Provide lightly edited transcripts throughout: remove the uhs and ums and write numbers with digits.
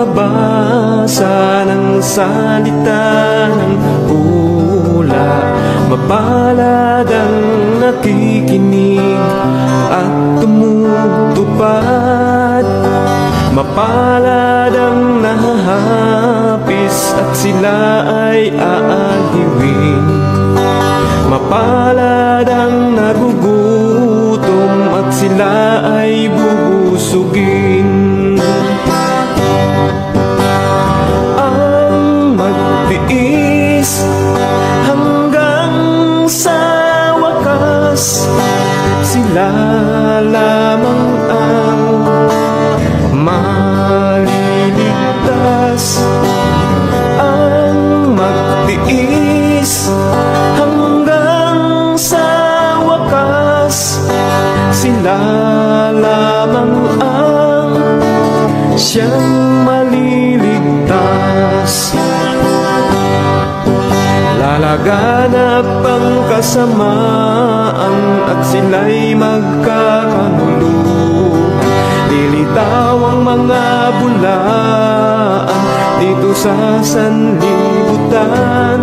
magbabasa ng salita ng pula. Mapalad ang nakikinig at tumutupad. Mapalad ang nahahapis at sila ay aaliwin. Mapalad ang nagugutom at sila ay bubusugin. Ang magtiis hanggang sa wakas, sila lamang ang maliligtas. Ang magtiis hanggang sa wakas, sila lamang ang siyang maliligtas. Lalaganap ang kasamaan at sila'y magkakanuluhan. Lilitaw ang mga bulaan dito sa sanlibutan.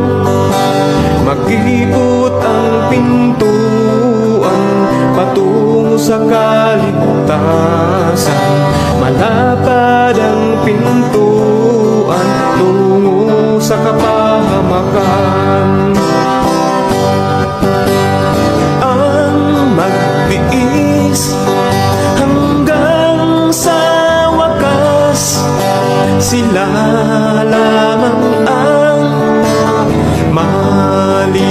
Magkikot ang pintuan patungo sa kaligtasan. Malapad ang pintuan tungo sa kapahamakan. Ang magtiis hanggang sa wakas, sila lamang ang maliligtas.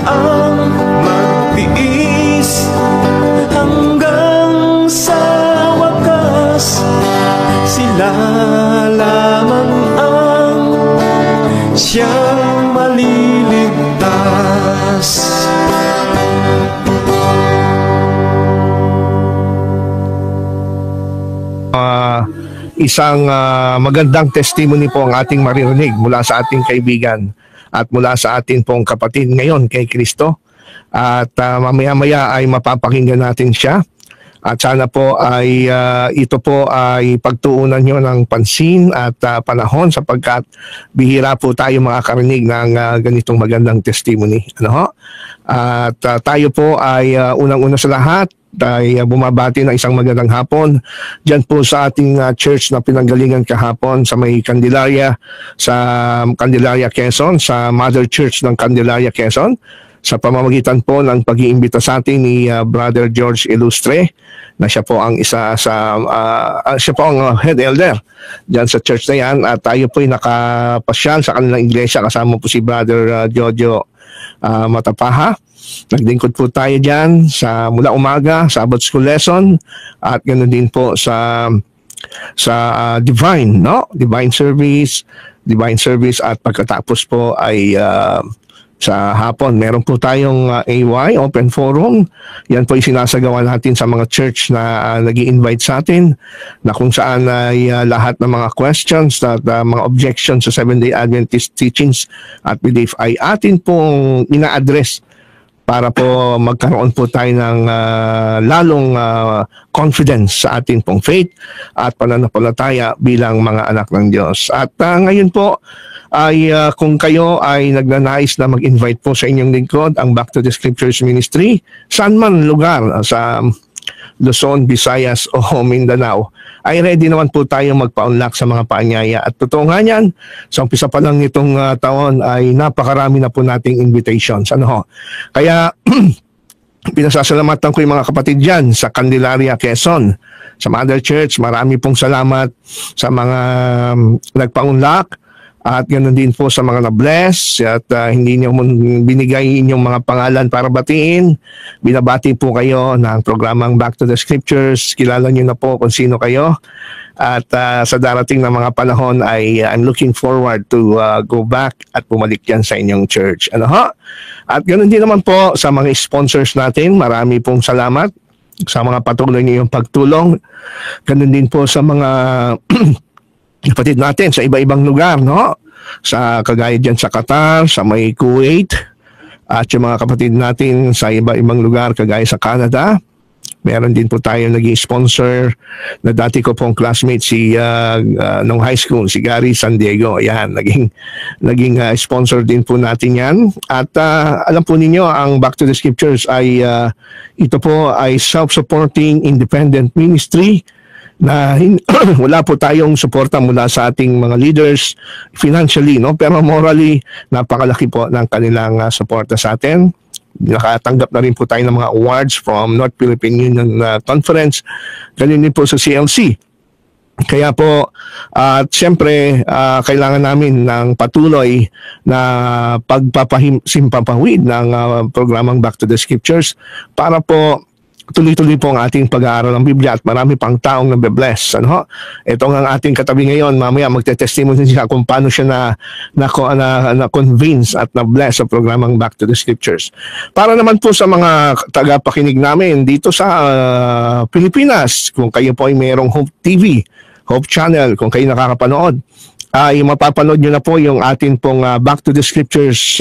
Ang magtiis hanggang sa wakas, sila lamang ang siyang maliligtas. Isang magandang testimony po ang ating maririnig mula sa ating kaibigan at mula sa ating pong kapatid ngayon kay Kristo. At mamaya-maya ay mapapakinggan natin siya. At sana po ay ito po ay pagtuunan nyo ng pansin at panahon sapagkat bihira po tayo makakarinig ng ganitong magandang testimony. Ano ho? At tayo po ay unang-una sa lahat ay bumabati ng isang magandang hapon dyan po sa ating church na pinanggalingan kahapon sa may Candelaria, sa Candelaria, Quezon, sa Mother Church ng Candelaria, Quezon, sa pamamagitan po ng pag-iimbita sa atin ni Brother George Ilustre na siya po ang isa sa siya po ang head elder dyan sa church na yan. At tayo po ay nakapasyal sa kanilang iglesia kasama po si Brother Jojo Matapaha. Naglingkod po tayo dyan sa mula umaga, Sabbath School lesson, at ganoon din po sa Divine, no? Divine service at pagkatapos po ay sa hapon, meron po tayong AY, Open Forum. Yan po yung sinasagawa natin sa mga church na nag-i-invite sa atin, na kung saan ay lahat ng mga questions at mga objections sa Seventh-day Adventist teachings at belief ay atin pong ina-address para po magkaroon po tayo ng lalong confidence sa ating pong faith at pananampalataya bilang mga anak ng Diyos. At ngayon po ay kung kayo ay nagnanais na mag-invite po sa inyong lingkod, ang Back to the Scriptures Ministry, saan man lugar sa Luzon, Visayas o Mindanao, ay ready naman po tayo magpa-unlock sa mga paanyaya. At totoo nga yan, sa umpisa pa lang nitong taon ay napakarami na po nating invitations. Ano ho? Kaya pinasasalamatan ko yung mga kapatid dyan sa Candelaria, Quezon, sa Mother Church. Marami pong salamat sa mga nagpa-unlock. At ganoon din po sa mga na-bless at hindi niyo binigay inyong mga pangalan para batiin. Binabati po kayo ng programang Back to the Scriptures. Kilala niyo na po kung sino kayo. At sa darating na mga panahon ay I'm looking forward to go back at bumalik yan sa inyong church. Ano ho? At ganoon din naman po sa mga sponsors natin. Marami pong salamat sa mga patuloy niyong pagtulong. Ganoon din po sa mga kapatid natin sa iba-ibang lugar, no? Sa kagaya dyan sa Qatar, sa may Kuwait, at yung mga kapatid natin sa iba-ibang lugar kagaya sa Canada. Meron din po tayo nag-sponsor na dati ko pong classmate nung high school, si Gary San Diego. Ayan, naging sponsor din po natin yan. At alam po ninyo, ang Back to the Scriptures ay ito po ay self-supporting independent ministry na wala po tayong suporta mula sa ating mga leaders financially, no? Pero morally, napakalaki po ng kanilang suporta sa atin. Nakatanggap na rin po tayo ng mga awards from North Philippine Union Conference. Ganyan din po sa CLC. Kaya po, at siyempre, kailangan namin ng patuloy na pagpapasimpapawid ng programang Back to the Scriptures para po tuloy-tuloy po ang ating pag-aaral ng Biblia at marami pang taong nabe-bless. Ano? Ito ang ating katabi ngayon. Mamaya magte-testimony siya kung paano siya na-convince at na-bless sa programang Back to the Scriptures. Para naman po sa mga tagapakinig namin dito sa Pilipinas, kung kayo po ay mayroong Hope TV, Hope Channel, kung kayo nakakapanood, ay mapapanood nyo na po yung atin pong Back to the Scriptures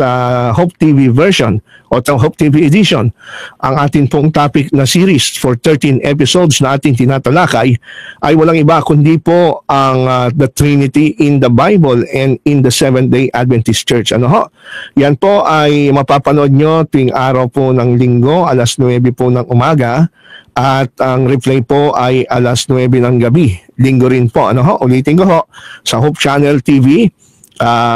Hope TV version o Hope TV edition. Ang atin pong topic na series for 13 episodes na ating tinatalakay ay walang iba kundi po ang the Trinity in the Bible and in the Seventh-day Adventist Church. Ano ho? Yan po ay mapapanood nyo tuwing araw po ng linggo, alas 9 po ng umaga. At ang replay po ay alas 9 ng gabi. Linggo rin po. Ano ho? Ulitin ko ho. Sa Hope Channel TV,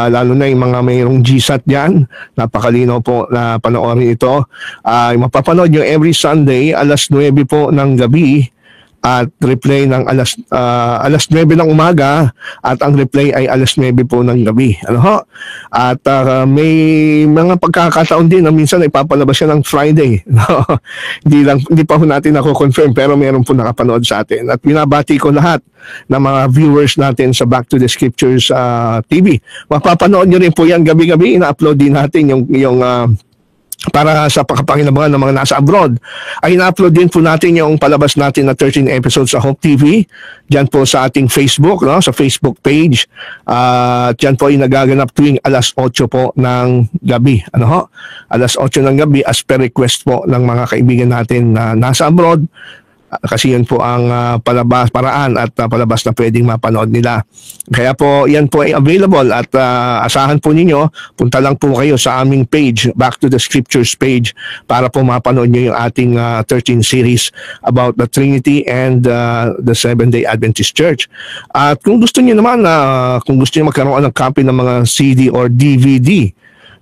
lalo na yung mga mayroong GSAT dyan, napakalinaw po na panoorin ito. Mapapanood nyo every Sunday, alas 9 po ng gabi. At replay ng alas 9 ng umaga at ang replay ay alas 9 po ng gabi. Ano ho? At may mga pagkakataon din na minsan ay papalabas siya ng Friday. No? Hindi pa ho natin confirm pero meron po nakapanood sa atin. At binabati ko lahat ng mga viewers natin sa Back to the Scriptures TV. Mapapanood nyo rin po yan gabi-gabi. Ina-upload din natin yung para sa pakapakinabangan ng mga nasa abroad, ay na-upload din po natin yung palabas natin na 13 episodes sa Hope TV. Diyan po sa ating Facebook, no? Sa Facebook page. Diyan po ay nagaganap tuwing alas 8 po ng gabi. Ano ho? Alas 8 ng gabi as per request po ng mga kaibigan natin na nasa abroad. Kasi yun po ang paraan at palabas na pwedeng mapanood nila. Kaya po yan po ay available at asahan po ninyo, punta lang po kayo sa aming page, Back to the Scriptures page, para po mapanood nyo yung ating 13 series about the Trinity and the Seventh-day Adventist Church. At kung gusto nyo naman, kung gusto nyo magkaroon ng copy ng mga CD or DVD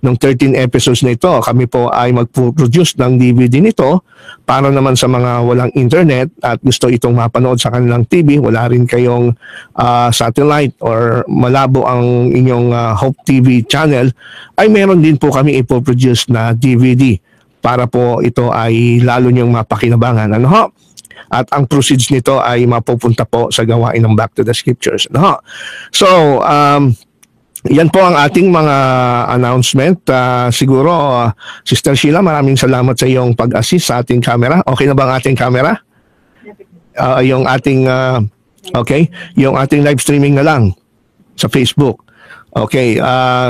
ng 13 episodes na ito, kami po ay mag-produce ng DVD nito para naman sa mga walang internet at gusto itong mapanood sa kanilang TV, wala rin kayong satellite or malabo ang inyong Hope TV channel, ay meron din po kami ipoproduce na DVD para po ito ay lalo niyong mapakinabangan. Ano ho? At ang proceeds nito ay mapupunta po sa gawain ng Back to the Scriptures. Ano ho? So, yan po ang ating mga announcement. Siguro, Sister Sheila, maraming salamat sa iyong pag-assist sa ating camera. Okay na ba ang ating camera? Yung ating, okay, yung ating live streaming na lang sa Facebook. Okay,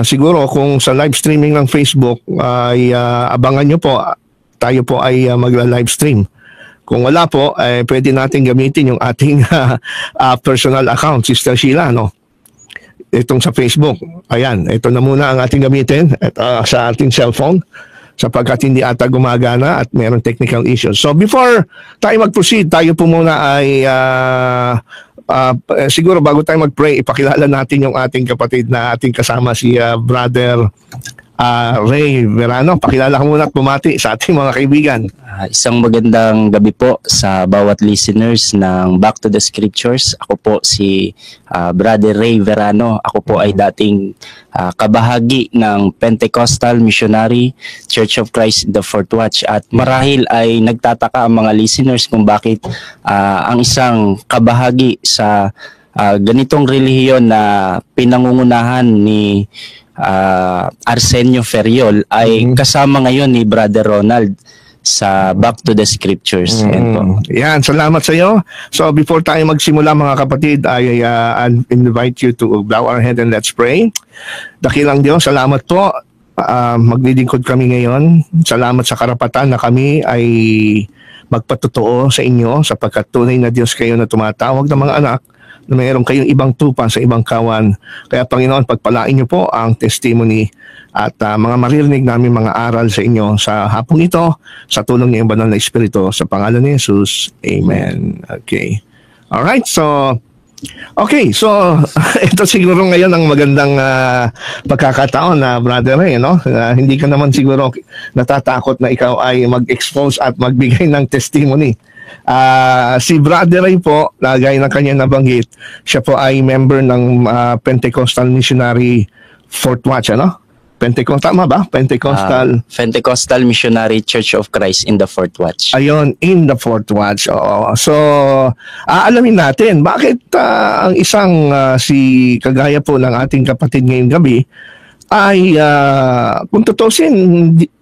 siguro kung sa live streaming ng Facebook, ay abangan nyo po, tayo po ay magla-live stream. Kung wala po, pwede natin gamitin yung ating personal account, Sister Sheila, no? Itong sa Facebook. Ayan, ito na muna ang ating gamitin sa ating cellphone sapagkat hindi ata gumagana at mayroong technical issues. So before tayo mag-proceed, tayo po muna ay siguro bago tayo mag-pray, ipakilala natin yung ating kapatid na ating kasama, si Brother Ray Verano. Pakilala ka muna at bumati sa ating mga kaibigan. Isang magandang gabi po sa bawat listeners ng Back to the Scriptures. Ako po si Brother Ray Verano. Ako po ay dating kabahagi ng Pentecostal Missionary Church of Christ the Fourth Watch. At marahil ay nagtataka ang mga listeners kung bakit ang isang kabahagi sa ganitong relihiyon na pinangungunahan ni Arsenio Ferriol ay kasama ngayon ni Brother Ronald sa Back to the Scriptures. Yan, salamat sa iyo. So before tayo magsimula mga kapatid, I invite you to bow our head and let's pray. Dakilang Diyos, salamat po. Maglilingkod kami ngayon. Salamat sa karapatan na kami ay magpatotoo sa inyo sapagkat tunay na Diyos kayo na tumatawag ng mga anak na mayroon kayong ibang tupa sa ibang kawan. Kaya Panginoon, pagpalain niyo po ang testimony at mga maririnig namin mga aral sa inyo sa hapong ito sa tulong ng banal na Espiritu sa pangalan ni Jesus. Amen. Okay. Alright, so ito siguro ngayon ang magandang pagkakataon na Brother Ray, no? Hindi ka naman siguro natatakot na ikaw ay mag-expose at magbigay ng testimony. Si Brother Ray po, gaya ng kanya nabanggit, siya po ay member ng Pentecostal Missionary Fourth Watch, ano? Pentecostal, tama ba? Pentecostal Missionary Church of Christ in the Fourth Watch. Ayun, in the Fourth Watch. Oo. So, alamin natin, bakit ang isang si kagaya po ng ating kapatid ngayong gabi ay, kung tutusin,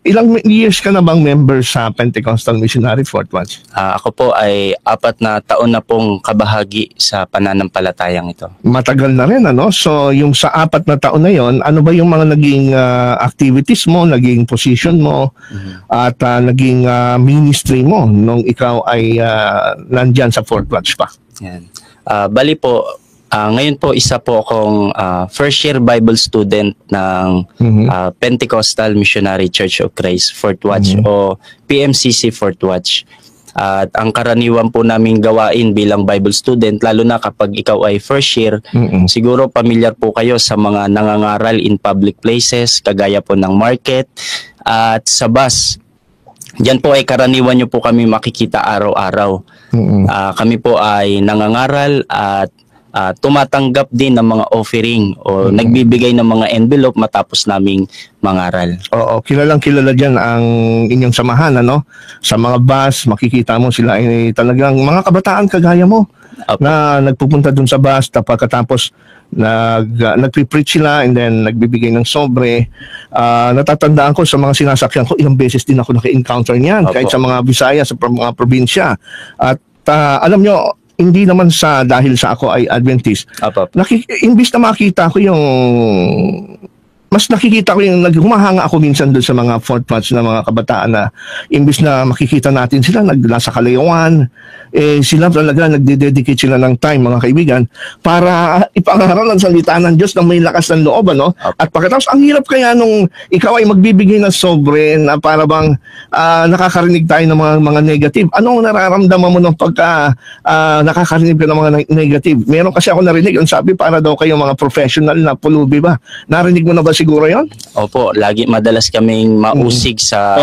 ilang years ka na bang member sa Pentecostal Missionary Fourth Watch? Ako po ay 4 na taon na pong kabahagi sa pananampalatayang ito. Matagal na rin, ano? So, yung sa 4 na taon na yon, ano ba yung mga naging activities mo, naging position mo, at naging ministry mo nung ikaw ay nandyan sa Fourth Watch pa? Yan. Bali po, ngayon po isa po akong first year Bible student ng Pentecostal Missionary Church of Christ Fourth Watch o PMCC Fourth Watch. At ang karaniwan po naming gawain bilang Bible student, lalo na kapag ikaw ay first year, siguro pamilyar po kayo sa mga nangangaral in public places, kagaya po ng market at sa bus. Diyan po ay karaniwan nyo po kami makikita araw-araw. Kami po ay nangangaral at tumatanggap din ng mga offering o nagbibigay ng mga envelope matapos naming mangaral. Oo, kilalang kilala dyan ang inyong samahan, ano? Sa mga bus, makikita mo sila ay talagang mga kabataan kagaya mo. Na nagpupunta dun sa bus, pagkatapos nagpe-preach sila and then nagbibigay ng sobre. Natatandaan ko sa mga sinasakyan ko, ilang beses din ako naka-encounter niyan, kahit sa mga Bisaya, sa mga probinsya. At alam nyo, hindi naman dahil sa ako ay Adventist. Imbis na makita ko yung mas nakikita ko yung humahanga ako minsan doon sa mga Fourth Watch na mga kabataan na imbis na makikita natin sila nasa kalayuan, sila talaga nagde-dedicate sila ng time, mga kaibigan, para ipangaral ang salita ng Diyos na may lakas ng loob, ano? At pagkatapos, ang hirap kaya nung ikaw ay magbibigay ng sobre na para bang nakakarinig tayo ng mga negative. Anong nararamdaman mo nung pagka nakakarinig ka ng mga negative? Meron kasi ako narinig, ang sabi para daw kayo mga professional na pulubi ba? Narinig mo na ba siguro yon? Opo, madalas kaming mausig sa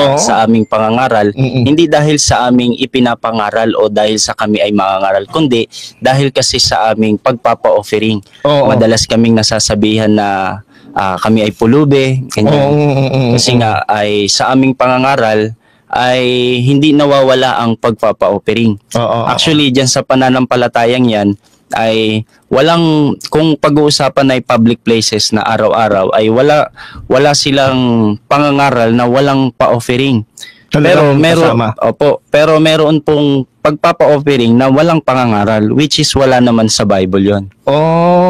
aming pangangaral. Hindi dahil sa aming ipinapangaral o dahil sa kami ay mangangaral, kundi dahil kasi sa aming pagpapa-offering. Madalas kaming nasasabihan na kami ay pulubi. Kasi nga ay sa aming pangangaral ay hindi nawawala ang pagpapa-offering. Actually, dyan sa pananampalatayang yan, ay kung pag-uusapan ay public places na araw-araw ay wala silang pangangaral na walang pa-offering. Pero meron pong pagpapa-offering na walang pangangaral, which is wala naman sa Bible yon.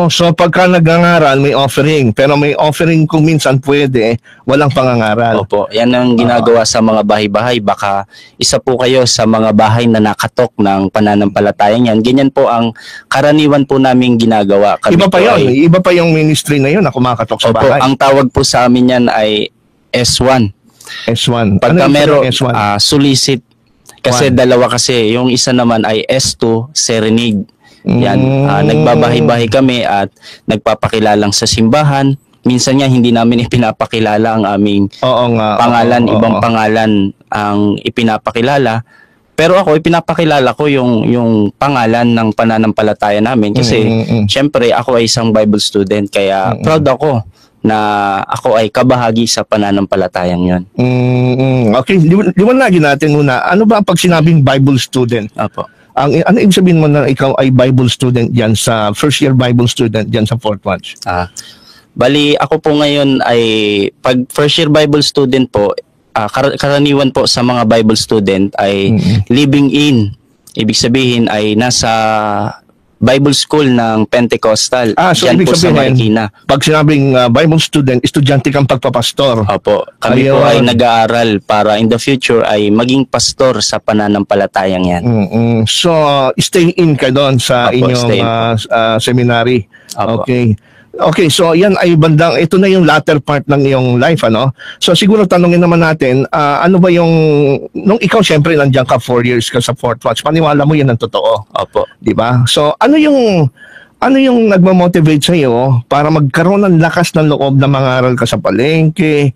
So pagka nagangaral may offering, pero may offering kung minsan pwede, walang pangangaral. Opo, yan ang ginagawa sa mga bahay-bahay. Baka isa po kayo sa mga bahay na nakatok ng pananampalatayang yan. Ganyan po ang karaniwan po naming ginagawa. Iba pa yung ministry na yun na kumakatok sa bahay. Ang tawag po sa amin yan ay S1. Pagka meron solicit, kasi dalawa kasi, yung isa naman ay S2, serenade. Yan, nagbabahay-bahay kami at nagpapakilalang sa simbahan. Minsan nga hindi namin ipinapakilala ang aming pangalan, ibang pangalan ang ipinapakilala. Pero ako, ipinapakilala ko yung pangalan ng pananampalataya namin kasi syempre ako ay isang Bible student, kaya proud ako na ako ay kabahagi sa pananampalatayang yon. Okay, liwanagin natin muna. Ano ba pag sinabing Bible student? Ano ibig sabihin mo na ikaw ay Bible student diyan sa first year Bible student diyan sa Fourth Watch? Bali, ako po ngayon ay pag first year Bible student po, karaniwan po sa mga Bible student ay living in. Ibig sabihin ay nasa Bible School ng Pentecostal. So Diyan ibig po sa sabihin, Marikina. pag sinabing Bible student, estudyante kang pagpapastor. Opo. Kami po Ayun. ay nag-aaral para in the future ay maging pastor sa pananampalatayang yan. So, stay in ka doon sa Opo, inyong stay in. seminary. Opo. Okay, so yan ay ito na yung latter part ng iyong life, ano? So siguro tanungin naman natin, ano ba yung, nung ikaw syempre nandiyan ka 4 years ka sa Fort Watch, paniwala mo yan ang totoo, Opo. di ba? So ano yung nagmo-motivate sa iyo para magkaroon ng lakas ng loob na mangaral ka sa palengke,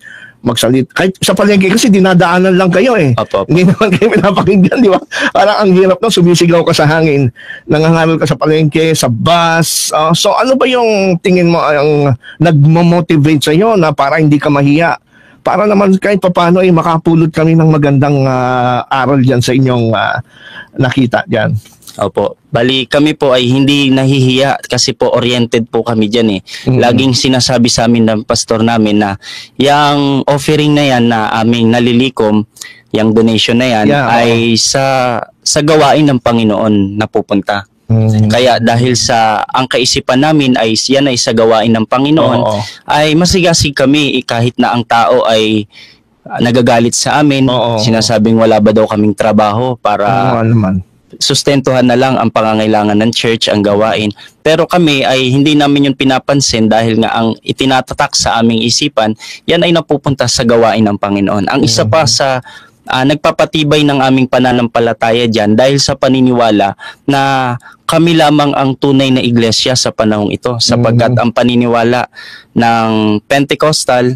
kahit sa palengke kasi dinadaanan lang kayo eh. Opo. Hindi naman kayo pinapakinggan, di ba? Parang ang hirap na sumisigaw ka sa hangin, nangangaral ka sa palengke, sa bus. So ano ba yung tingin mo ang nagmo-motivate sa iyo na para hindi ka mahiya? Para naman kahit papaano ay makapulot kami ng magandang aral diyan sa inyong nakita diyan. Opo. Bali, kami po ay hindi nahihiya kasi po oriented po kami dyan eh. Laging sinasabi sa amin ng pastor namin na yung offering na yan na aming nalilikom, yung donation na yan, ay sa gawain ng Panginoon na pupunta. Kaya dahil sa ang kaisipan namin ay yan ay sa gawain ng Panginoon, ay masigasig kami kahit na ang tao ay nagagalit sa amin, sinasabing wala ba daw kaming trabaho para sustentuhan na lang ang pangangailangan ng church, ang gawain. Pero kami ay hindi namin yun pinapansin dahil nga ang itinatatak sa aming isipan, yan ay napupunta sa gawain ng Panginoon. Ang isa pa sa nagpapatibay ng aming pananampalataya dyan dahil sa paniniwala na kami lamang ang tunay na iglesia sa panahong ito. Sapagkat ang paniniwala ng Pentecostal,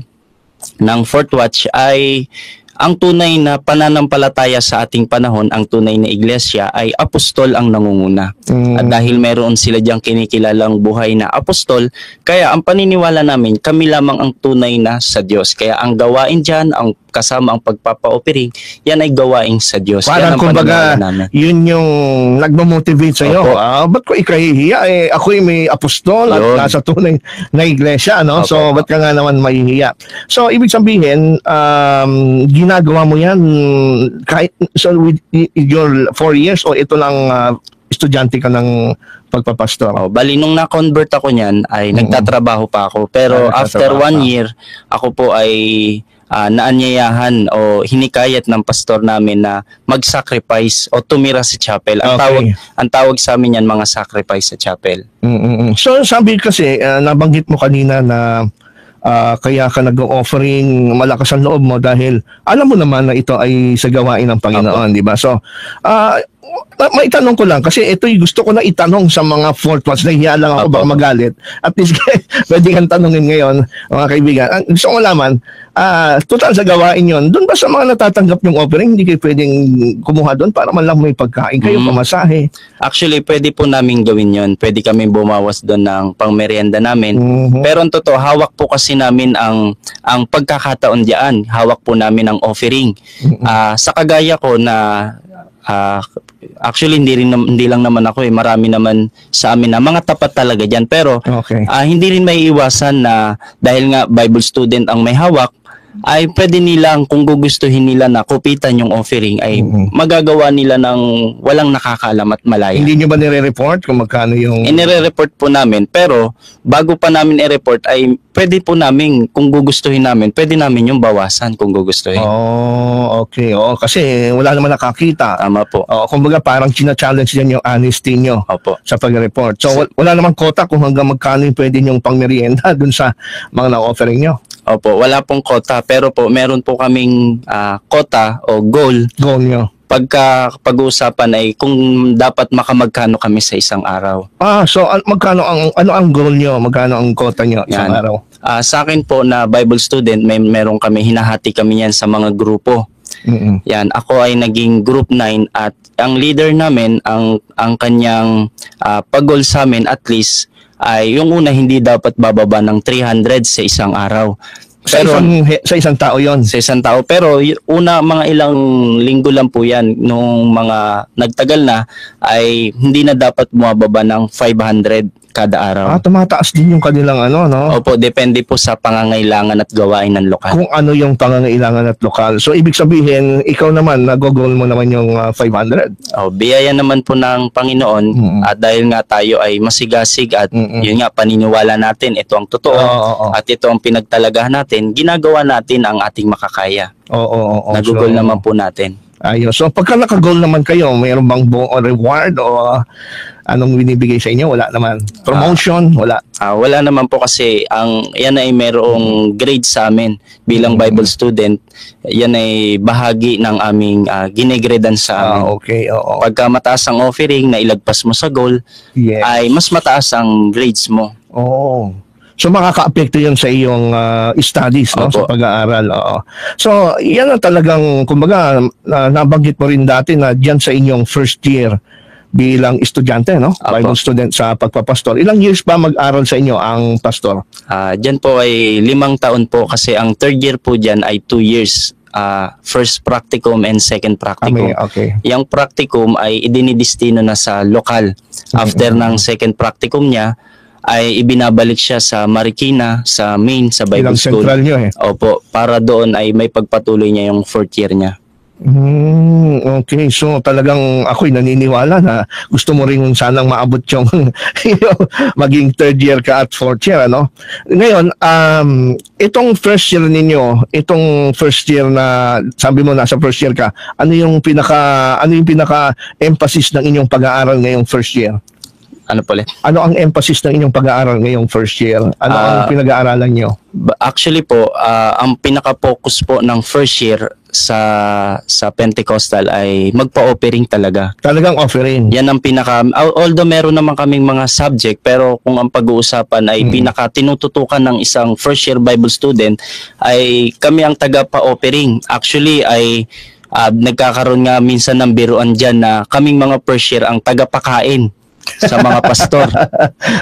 ng Fort Watch ay ang tunay na pananampalataya sa ating panahon, ang tunay na iglesia ay apostol ang nangunguna. At dahil meron sila diyang kinikilalang buhay na apostol, kaya ang paniniwala namin, kami lamang ang tunay na sa Diyos. Kaya ang gawain dyan, ang kasama ang pagpapa-offering, yan ay gawain sa Diyos. Parang kumbaga, yun yung nagmamotivate sa iyo. Ba't ko ikahihiya? Ako'y may apostol at nasa tunay na iglesia, no? So, ba't ka nga naman mahihiya? So, ibig sabihin, ginagawa mo yan kahit with your 4 years o ito lang estudyante ka ng pagpapastor? Bali, nung na-convert ako niyan ay nagtatrabaho pa ako. Pero after 1 year, ako po ay naanyayahan o hinikayat ng pastor namin na mag-sacrifice o tumira sa chapel. Ang tawag sa amin yan, mga sacrifice sa chapel. So, sabi kasi, nabanggit mo kanina na kaya ka nag-offering, malakas ang loob mo dahil alam mo naman na ito ay sa gawain ng Panginoon, di ba? So, maitanong ko lang kasi ito yung gusto ko na itanong sa mga Fort Watch, nahihiya lang ako baka magalit. At least pwede kang tanongin ngayon, mga kaibigan. Gusto ko malaman, total sa gawain yon, doon ba sa mga natatanggap yung offering, hindi kayo pwedeng kumuha doon para man lang may pagkain kayo, pamasahe? Actually, pwede po namin gawin yon. Pwede kami bumawas doon ng pangmerienda namin. Pero ang totoo, hawak po kasi namin ang pagkakataon diyan. Hawak po namin ang offering. Sa kagaya ko na actually hindi lang naman ako marami naman sa amin na mga tapat talaga diyan, pero hindi rin maiiwasan na dahil nga Bible student ang may hawak, ay pwede nilang kung gugustuhin nila na kupitan yung offering ay magagawa nila ng walang nakakaalam at malaya. Hindi nyo ba nire-report kung magkano yung... Nire-report po namin, pero bago pa namin i-report ay pwede po namin, kung gugustuhin namin, pwede namin yung bawasan kung gugustuhin. Okay. Kasi wala naman nakakita. Tama po. Kumbaga parang china-challenge yan yung honesty nyo sa pag-report. So wala namang quota kung hanggang magkano yung pwede nyong pang-merienda dun sa mga na-offering nyo. Opo, wala pong quota, pero po meron po kaming quota o goal. Goal nyo. Pag-uusapan ay kung dapat makamagkano kami sa isang araw. So magkano ang goal nyo? Magkano ang quota nyo isang araw? Sa akin po na Bible student, meron kami, hinahati kami yan sa mga grupo. Yan, ako ay naging group 9 at ang leader namin, ang kanyang pag-goal sa amin at least ay yung una hindi dapat bababa ng 300 sa isang araw. Pero sa isang tao yon. Sa isang tao. Pero una, mga ilang linggo lang po yan, nung mga nagtagal na, ay hindi na dapat bumababa ng 500. kada araw. Tumataas din yung kanilang ano, no? Opo, depende po sa pangangailangan at gawain ng lokal. Kung ano yung pangangailangan at lokal. So, ibig sabihin, ikaw naman, nag-goal mo naman yung 500. Biyaya naman po ng Panginoon at dahil nga tayo ay masigasig at yun nga, paniniwala natin, ito ang totoo at ito ang pinagtalagahan natin, ginagawa natin ang ating makakaya. Nag-goal naman po natin. Ayos. So, pagka naka-goal naman kayo, mayroon bang reward o anong binibigay sa inyo? Wala naman. Promotion? Wala. Wala naman po kasi yan ay mayroong grade sa amin bilang Bible student. Yan ay bahagi ng aming ginegradean sa amin. Okay. Pagka mataas ang offering na ilagpas mo sa goal, ay mas mataas ang grades mo. So makaka-apekto 'yun sa iyong studies, no, sa pag-aaral. So, 'yan ang talagang kumbaga nabanggit mo rin dati na diyan sa inyong first year bilang estudyante, no? Bible student sa pagpapastor. Ilang years ba mag-aral sa inyo ang pastor? Diyan po ay 5 taon po kasi ang third year po diyan ay 2 years. First practicum and second practicum. Yung practicum ay idinidestino na sa lokal. After ng second practicum niya, ay ibinabalik siya sa Marikina, sa Maine, sa Bible School. Central nyo Opo, para doon ay may pagpatuloy niya yung fourth year niya. Okay, so talagang ako'y naniniwala na gusto mo rin sanang maabot yung maging third year ka at fourth year, ano? Ngayon, itong first year ninyo, itong first year na sabi mo nasa first year ka, ano yung pinaka emphasis ng inyong pag-aaral ngayong first year? Ano pala? Ano ang emphasis ng inyong pag-aaral ngayong first year? Ano ang pinag-aaralan nyo? Actually po, ang pinaka-focus po ng first year sa Pentecostal ay magpa-offering talaga. Talagang offering? Yan ang although meron naman kaming mga subject, pero kung ang pag-uusapan ay pinaka-tinututukan ng isang first year Bible student, ay kami ang taga-pa-offering. Actually ay nagkakaroon nga minsan ng biruan dyan na kaming mga first year ang taga-pakain sa mga pastor.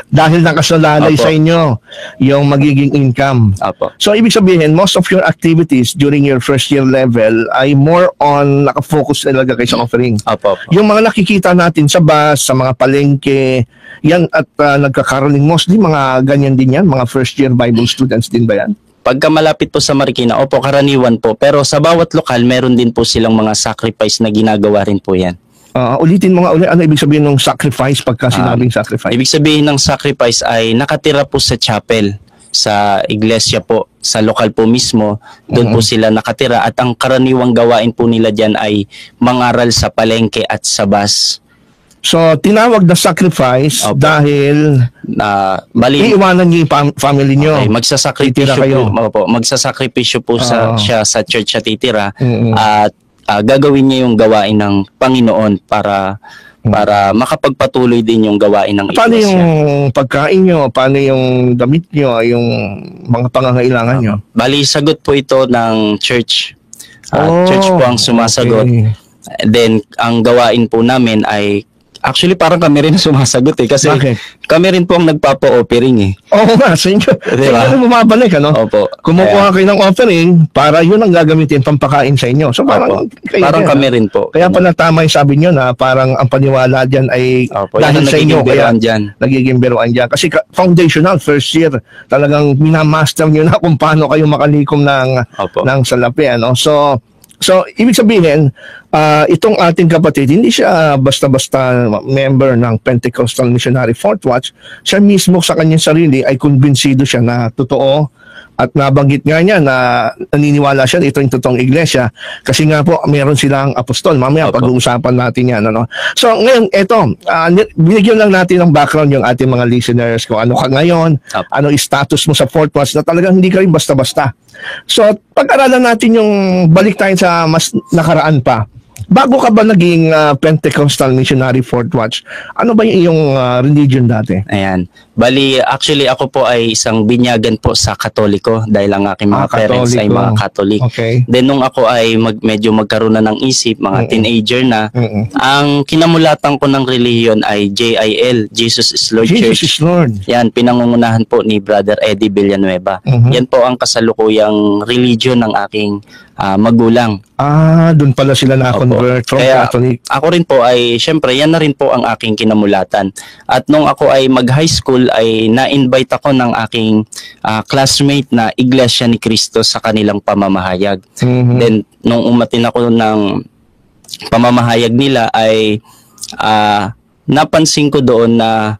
Dahil nakasalalay sa inyo yung magiging income. So, ibig sabihin, most of your activities during your first year level ay more on nakafocus talaga kayo sa offering. Yung mga nakikita natin sa bus, sa mga palengke, yan at nagkakaroling mostly mga ganyan din yan, mga first year Bible students din ba yan? Pagka malapit po sa Marikina, opo, karaniwan po. Pero sa bawat lokal, meron din po silang mga sacrifice na ginagawa rin po yan. Ulitin mo nga ulit, ano ibig sabihin ng sacrifice pagka sinabing sacrifice? Ibig sabihin ng sacrifice ay nakatira po sa chapel, sa iglesia po, sa lokal po mismo, doon po sila nakatira at ang karaniwang gawain po nila dyan ay mangaral sa palengke at sa bus. So, tinawag na sacrifice dahil iiwanan niyo yung family niyo. Magsasakripisyo po siya sa church siya titira at gagawin niya yung gawain ng Panginoon para makapagpatuloy din yung gawain ng iglesia. Paano yung pagkain nyo? Paano yung damit nyo? Yung mga pangangailangan nyo? Bali, sagot po ito ng church. Church po ang sumasagot. Then, ang gawain po namin ay actually, parang kami rin sumasagot kasi kami rin po ang nagpapa-offering Oo nga, sa inyo. Diba? Ano bumabalik, ano? Opo. Kumukuha kayo ng offering para yun ang gagamitin pampakain sa inyo. So parang kami rin po. Kaya pala tama yung sabi nyo na parang ang paniwala dyan ay dahil sa inyo. Kaya nagiging biruan dyan. Kasi foundational, first year, talagang minamaster nyo na kung paano kayo makalikom ng salapi. Ano? So, ibig sabihin, itong ating kapatid, hindi siya basta-basta member ng Pentecostal Missionary Fourth Watch. Siya mismo sa kanyang sarili ay kumbinsido siya na totoo at nabanggit nga niya na naniniwala siya na ito yung totoong iglesia kasi nga po meron silang apostol. Mamaya pag-uusapan natin yan. Ano? So, ngayon, binigyan lang natin ng background yung ating mga listeners kung ano ka ngayon, ano yung status mo sa Fourth Watch na talagang hindi ka rin basta-basta. So, pag-aralan natin yung balik tayo sa mas nakaraan pa. Bago ka ba naging Pentecostal Missionary Fourth Watch, ano ba yung iyong religion dati? Ayan. Bali, actually ako po ay isang binyagan po sa Katoliko dahil ang aking mga parents ay mga Katolik. Then nung ako ay medyo magkaroon na ng isip, mga teenager na, ang kinamulatan ko ng relihiyon ay JIL, Jesus is Lord Church. Jesus is Lord. Yan, pinangungunahan po ni Brother Eddie Villanueva. Yan po ang kasalukuyang religion ng aking magulang. Doon pala sila na-convert from Catholic. Ako rin po ay, syempre, yan na rin po ang aking kinamulatan. At nung ako ay mag-high school, school ay na-invite ako ng aking classmate na Iglesia ni Cristo sa kanilang pamamahayag. Then nung umatin ako ng pamamahayag nila ay napansin ko doon na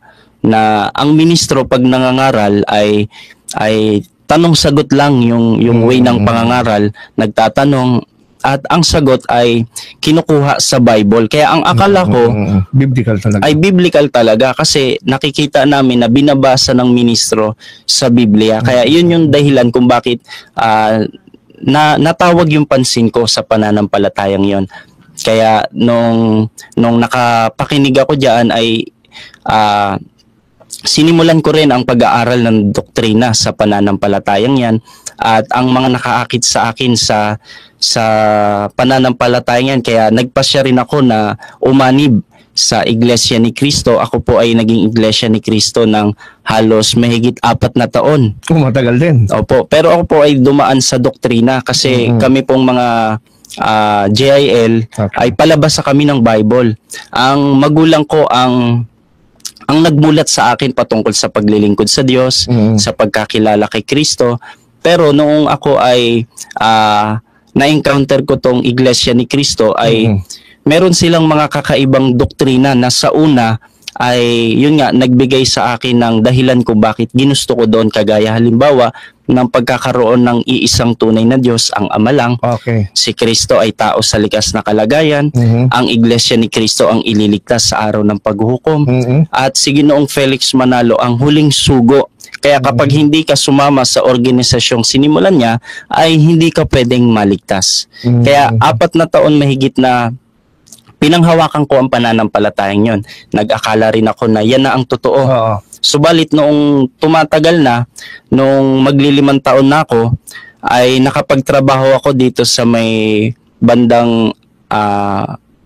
ang ministro pag nangangaral ay tanong-sagot lang yung way ng pangangaral, nagtatanong at ang sagot ay kinukuha sa Bible. Kaya ang akala ko biblical talaga. Ay biblical talaga kasi nakikita namin na binabasa ng ministro sa Biblia. Kaya yun yung dahilan kung bakit natawag yung pansin ko sa pananampalatayang yon. Kaya nung nakapakinig ako diyan ay sinimulan ko rin ang pag-aaral ng doktrina sa pananampalatayang yan, at ang mga nakaakit sa akin sa pananampalatayang yan, kaya nagpasya rin ako na umanib sa Iglesia ni Cristo. Ako po ay naging Iglesia ni Cristo ng halos mahigit 4 na taon. Matagal din. Opo, pero ako po ay dumaan sa doktrina kasi kami pong mga JIL ay palabasa kami ng Bible. Ang magulang ko ang nagmulat sa akin patungkol sa paglilingkod sa Diyos, sa pagkakilala kay Kristo. Pero noong ako ay na-encounter ko tong Iglesia ni Cristo ay meron silang mga kakaibang doktrina na sa una ay yun nga nagbigay sa akin ng dahilan kung bakit ginusto ko doon, kagaya halimbawa ng pagkakaroon ng iisang tunay na Diyos, ang Ama lang. Si Kristo ay tao sa likas na kalagayan. Ang Iglesia ni Cristo ang ililigtas sa araw ng paghuhukom. At si Ginoong Felix Manalo ang huling sugo. Kaya kapag hindi ka sumama sa organisasyong sinimulan niya, ay hindi ka pwedeng maligtas. Kaya 4 na taon mahigit na pinanghawakan ko ang pananampalatayang yon. Nag-akala rin ako na yan na ang totoo. Subalit noong tumatagal na, nung maglilimang taon na ako, ay nakapagtrabaho ako dito sa may bandang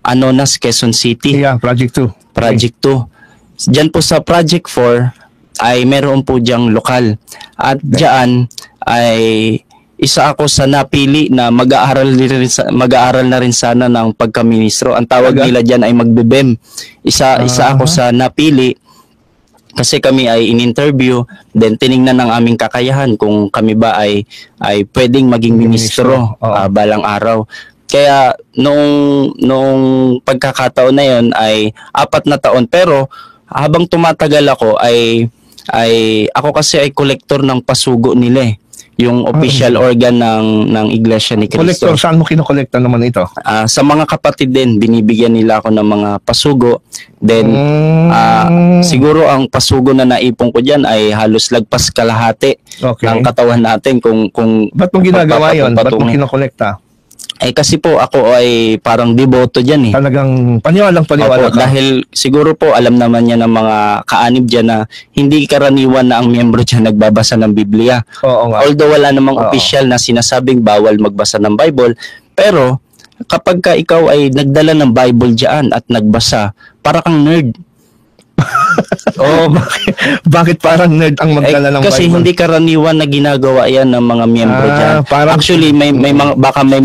Anonas, Quezon City. Yeah, Project 2. Project 2. Diyan po sa Project 4 ay meron po diyang lokal. At diyan ay isa ako sa napili na mag-aaral na rin sana ng pagkaministro. Ang tawag nila diyan ay magbebem. Isa ako sa napili kasi kami ay in-interview, then tiningnan ng aming kakayahan kung kami ba ay pwedeng maging ministro balang araw. Kaya nung pagkakataon na yon ay 4 na taon, pero habang tumatagal ako ay ako kasi ay kolektor ng pasugo nila yung official organ ng Iglesia ni Cristo. Kolektor, saan mo kinokolekta naman ito? Sa mga kapatid din, binibigyan nila ako ng mga pasugo. Then, siguro ang pasugo na naipon ko dyan ay halos lagpas kalahati ng katawan natin. Ba't mo ginagawa yun? Ba't mo kinokolekta? Kasi po ako ay parang deboto dyan . Talagang paniwala ka. Dahil siguro po alam naman niya ng mga kaanib dyan na hindi karaniwan na ang miyembro dyan nagbabasa ng Biblia. Although wala namang official na sinasabing bawal magbasa ng Bible, pero kapag ka ikaw ay nagdala ng Bible dyan at nagbasa, para kang nerd. Bakit parang nerd ang magdala ng kasi Bible? Hindi karaniwan na ginagawa yan ng mga miyembro dyan. Actually, may mga, baka may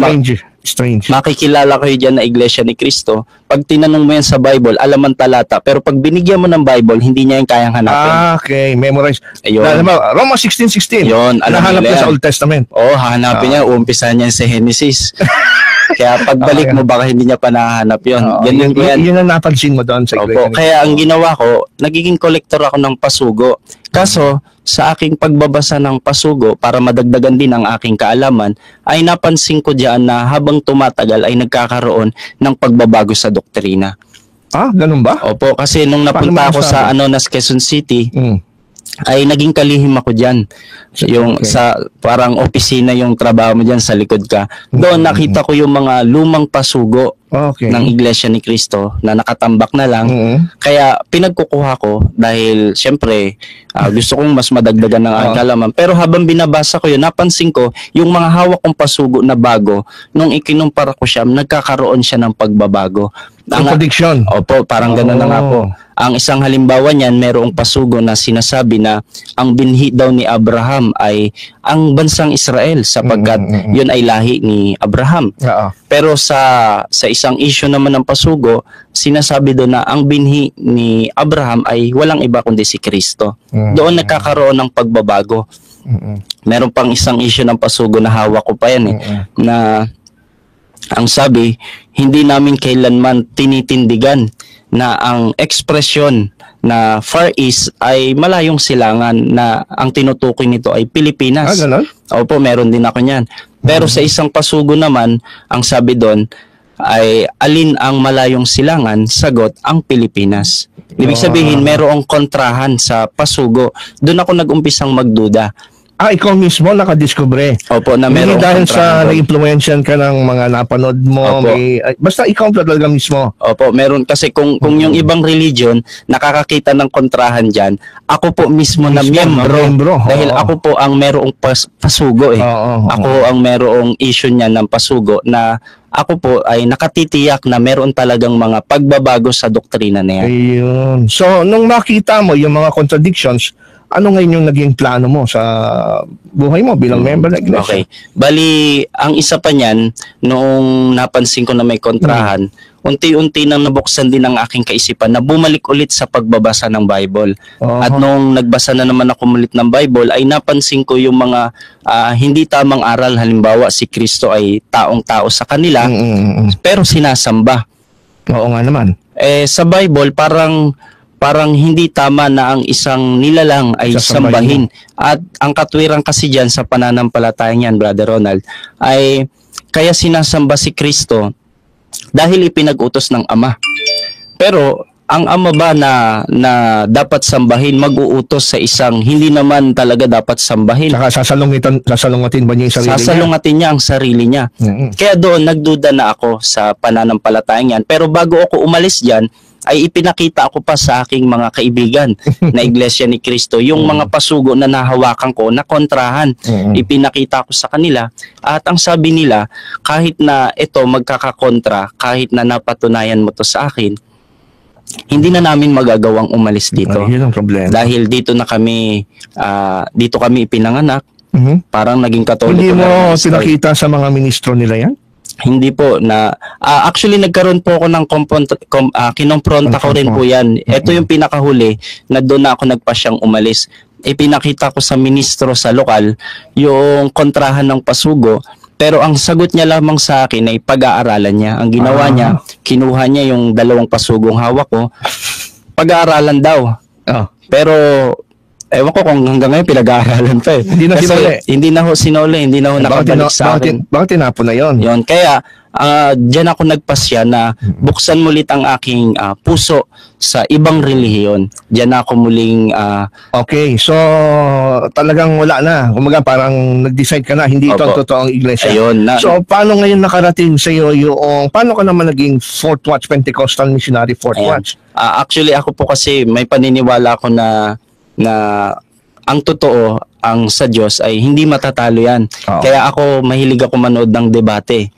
strange. Makikilala kayo dyan na Iglesia ni Cristo. Pag tinanong mo yan sa Bible, alam ang talata. Pero pag binigyan mo ng Bible, hindi niya yung kayang hanapin. Okay, memorize. Ayun. Roma 16:16. Yun, nahanap niya sa Old Testament. Hanapin niya. Umpisa niya sa Genesis. Kaya pagbalik mo, baka hindi niya pa nahanap yun. Yun ang napansin mo doon sa Iglesia. Kaya ang ginawa ko, nagiging kolektor ako ng pasugo. Kaso, sa aking pagbabasa ng pasugo, para madagdagan din ang aking kaalaman, ay napansin ko diyan na habang tumatagal ay nagkakaroon ng pagbabago sa doktrina. Ganun ba? Opo, kasi nung napunta ako sa Anonas, Quezon City, ay naging kalihim ako diyan. Sa parang opisina yung trabaho mo diyan sa likod ka. Doon nakita ko yung mga lumang pasugo ng Iglesia ni Cristo na nakatambak na lang. Kaya pinagkukuha ko dahil syempre gusto kong mas madagdagan ng aking kaalaman. Pero habang binabasa ko yun, napansin ko yung mga hawak kong pasugo na bago, nung ikinumpara ko siya, nagkakaroon siya ng pagbabago. Contradiction. Opo, parang gano'n na nga po. Ang isang halimbawa niyan, merong pasugo na sinasabi na ang binhi daw ni Abraham ay ang bansang Israel sapagkat yun ay lahi ni Abraham. Oo. Pero sa isang issue naman ng pasugo, sinasabi doon na ang binhi ni Abraham ay walang iba kundi si Kristo. Doon nagkakaroon ng pagbabago. Meron pang isang issue ng pasugo na hawak ko pa yan na ang sabi, hindi namin kailanman tinitindigan na ang ekspresyon na Far East ay malayong silangan na ang tinutukoy nito ay Pilipinas. Ganon? Opo, meron din ako niyan. Pero sa isang pasugo naman, ang sabi doon ay alin ang malayong silangan? Sagot, ang Pilipinas. Ibig sabihin, merong kontrahan sa pasugo. Doon ako nag-umpisang magduda. Ikaw mismo nakadiskubre. Opo, na Hindi merong dahil kontrahan sa doon. na-influensyan ka ng mga napanood mo. Opo. Basta ikaw talaga mismo. Opo, meron kasi kung yung ibang religion nakakakita ng kontrahan diyan, ako po mismo na miyembro. Dahil ako po ang merong pasugo eh. Ako ang merong issue niya ng pasugo na ako po ay nakatitiyak na meron talagang mga pagbabago sa doktrina na yan. Ayun. So, nung makita mo yung mga contradictions, ano ngayon yung naging plano mo sa buhay mo bilang member ng iglesia? Okay. Bali, ang isa pa niyan, noong napansin ko na may kontrahan, unti-unti nang nabuksan din ang aking kaisipan na bumalik ulit sa pagbabasa ng Bible. At nung nagbasa na naman ako ulit ng Bible, ay napansin ko yung mga hindi tamang aral. Halimbawa, si Kristo ay taong-tao sa kanila, pero sinasamba. Oo nga naman. Sa Bible, parang hindi tama na ang isang nilalang ay sambahin. At ang katwiran kasi dyan sa pananampalataya niyan, Brother Ronald, ay kaya sinasamba si Kristo dahil ipinag-utos ng Ama. Pero ang Ama ba na dapat sambahin, mag-uutos sa isang hindi naman talaga dapat sambahin? Saka sasalungatin ba niya yung sarili niya? Sasalungatin niya ang sarili niya. Kaya doon nagduda na ako sa pananampalataya niyan. Pero bago ako umalis dyan, ay ipinakita ako pa sa aking mga kaibigan na Iglesia ni Cristo yung mga pasugo na nahawakan ko na kontrahan. Ipinakita ko sa kanila at ang sabi nila, kahit na ito magkakakontra, kahit na napatunayan mo to sa akin, hindi na namin magagawang umalis dito. Yun ang problema. Dahil dito kami ipinanganak, parang naging Katoliko. Hindi mo na pinakita sa mga ministro nila yan? Hindi po na actually nagkaroon po ako ng kinompronta ko rin po yan. Ito yung pinakahuli na doon na ako nagpasyang umalis. Ipinakita ko sa ministro sa lokal yung kontrahan ng pasugo, pero ang sagot niya lamang sa akin ay pag-aaralan niya. Ang ginawa niya, kinuha niya yung 2 pasugong hawak ko, pag-aaralan daw. Pero ewan ko kung hanggang ngayon pinag-aaralan pa eh. Hindi na Kasi sinole. Hindi na ho sinole, hindi na ho nakabalik sa akin. Bakit tinapon na yun? Yon, kaya diyan ako nagpasya na buksan mulit ang aking puso sa ibang relihiyon. Diyan ako muling Okay, so talagang wala na. Kumaga parang nag-decide ka na, hindi ito ang Opo. totoong iglesia. Ayun na. So paano ngayon nakarating sa iyo yung, paano ka naman naging Fourth Watch Pentecostal Missionary Fourth Ayan. Watch? Actually ako po kasi may paniniwala ako na ang totoo, ang sa Diyos ay hindi matatalo yan. Oo. Kaya ako mahilig ako manood ng debate.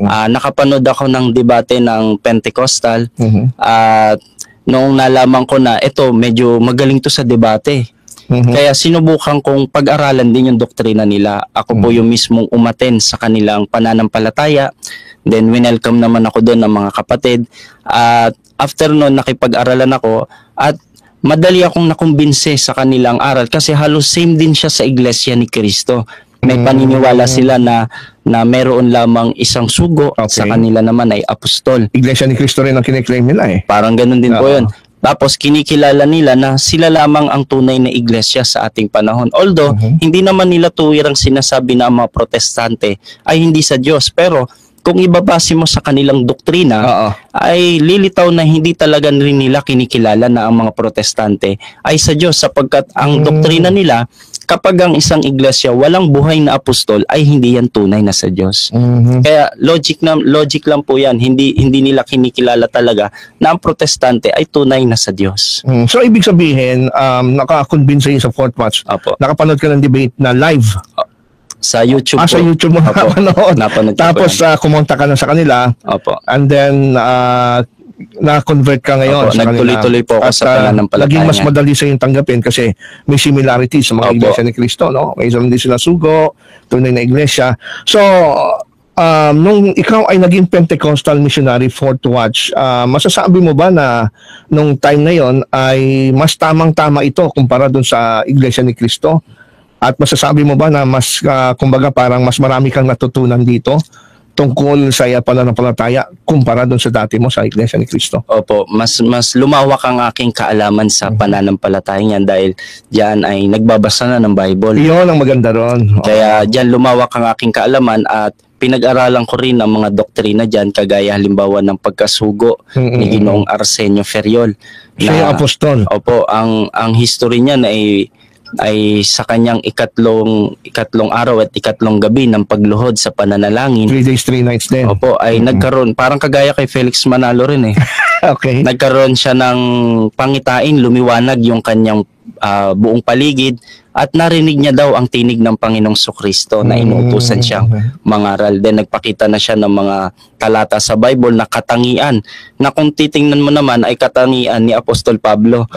Nakapanood ako ng debate ng Pentecostal at noong nalaman ko na ito medyo magaling to sa debate. Kaya sinubukan kong pag-aralan din yung doktrina nila. Ako po yung mismong umaten sa kanilang pananampalataya. Then winelcome naman ako doon ng mga kapatid. At after noon nakipag-aralan ako at madali akong nakumbinse sa kanilang aral kasi halos same din siya sa Iglesia ni Cristo. May paniniwala sila na meron lamang isang sugo at sa kanila naman ay apostol. Iglesia ni Cristo rin ang kiniklaim nila eh. Parang ganun din po yun. Tapos kinikilala nila na sila lamang ang tunay na iglesia sa ating panahon. Although hindi naman nila tuwirang sinasabi na ang mga protestante ay hindi sa Diyos. Pero kung ibabase mo sa kanilang doktrina, ay lilitaw na hindi talaga rin nila kinikilala na ang mga protestante ay sa Diyos sapagkat ang doktrina nila, kapag ang isang iglesia walang buhay na apostol, ay hindi yan tunay na sa Diyos. Kaya logic lang po yan. Hindi nila kinikilala talaga na ang protestante ay tunay na sa Diyos. So ibig sabihin, naka-convince sa'yo sa Fourth Watch. Opo. Nakapanood ka ng debate na live. Sa YouTube po. Sa YouTube mo Opo. napanood. Napanood ko Tapos po yan. kumonta ka na sa kanila. Opo. And then na-convert ka ngayon Opo, sa kanila. nagtuloy-tuloy po ako At, sa pananampalataya naging mas niya. madali sa yung tanggapin kasi may similarity sa mga Opo. iglesia ni Cristo, no? May isa din sila sugo, tunay na iglesia. So, nung ikaw ay naging Pentecostal missionary, Fourth Watch, masasabi mo ba na nung time na yon ay mas tamang-tama ito kumpara dun sa iglesia ni Cristo? At masasabi mo ba na mas, kumbaga parang mas marami kang natutunan dito tungkol sa pananampalataya kumpara doon sa dati mo sa Iglesia ni Cristo? Opo, mas lumawak ang aking kaalaman sa pananampalataya niyan dahil diyan ay nagbabasa na ng Bible. Iyon ang maganda ron. Kaya diyan lumawak ang aking kaalaman at pinag-aralan ko rin ang mga doktrina diyan kagaya halimbawa ng pagkasugo ni Ginoong Arsenio Ferriol. Siya yung apostol. Opo, ang history niya ay sa kanyang ikatlong araw at ikatlong gabi ng pagluhod sa pananalangin. 3 days, 3 nights din. Opo, ay nagkaroon, parang kagaya kay Felix Manalo rin eh. Okay. Nagkaroon siya ng pangitain, lumiwanag yung kanyang buong paligid at narinig niya daw ang tinig ng Panginoong Sukristo na inuutusan siyang mangaral. Then nagpakita na siya ng mga talata sa Bible na katangian na kung titingnan mo naman ay katangian ni Apostol Pablo.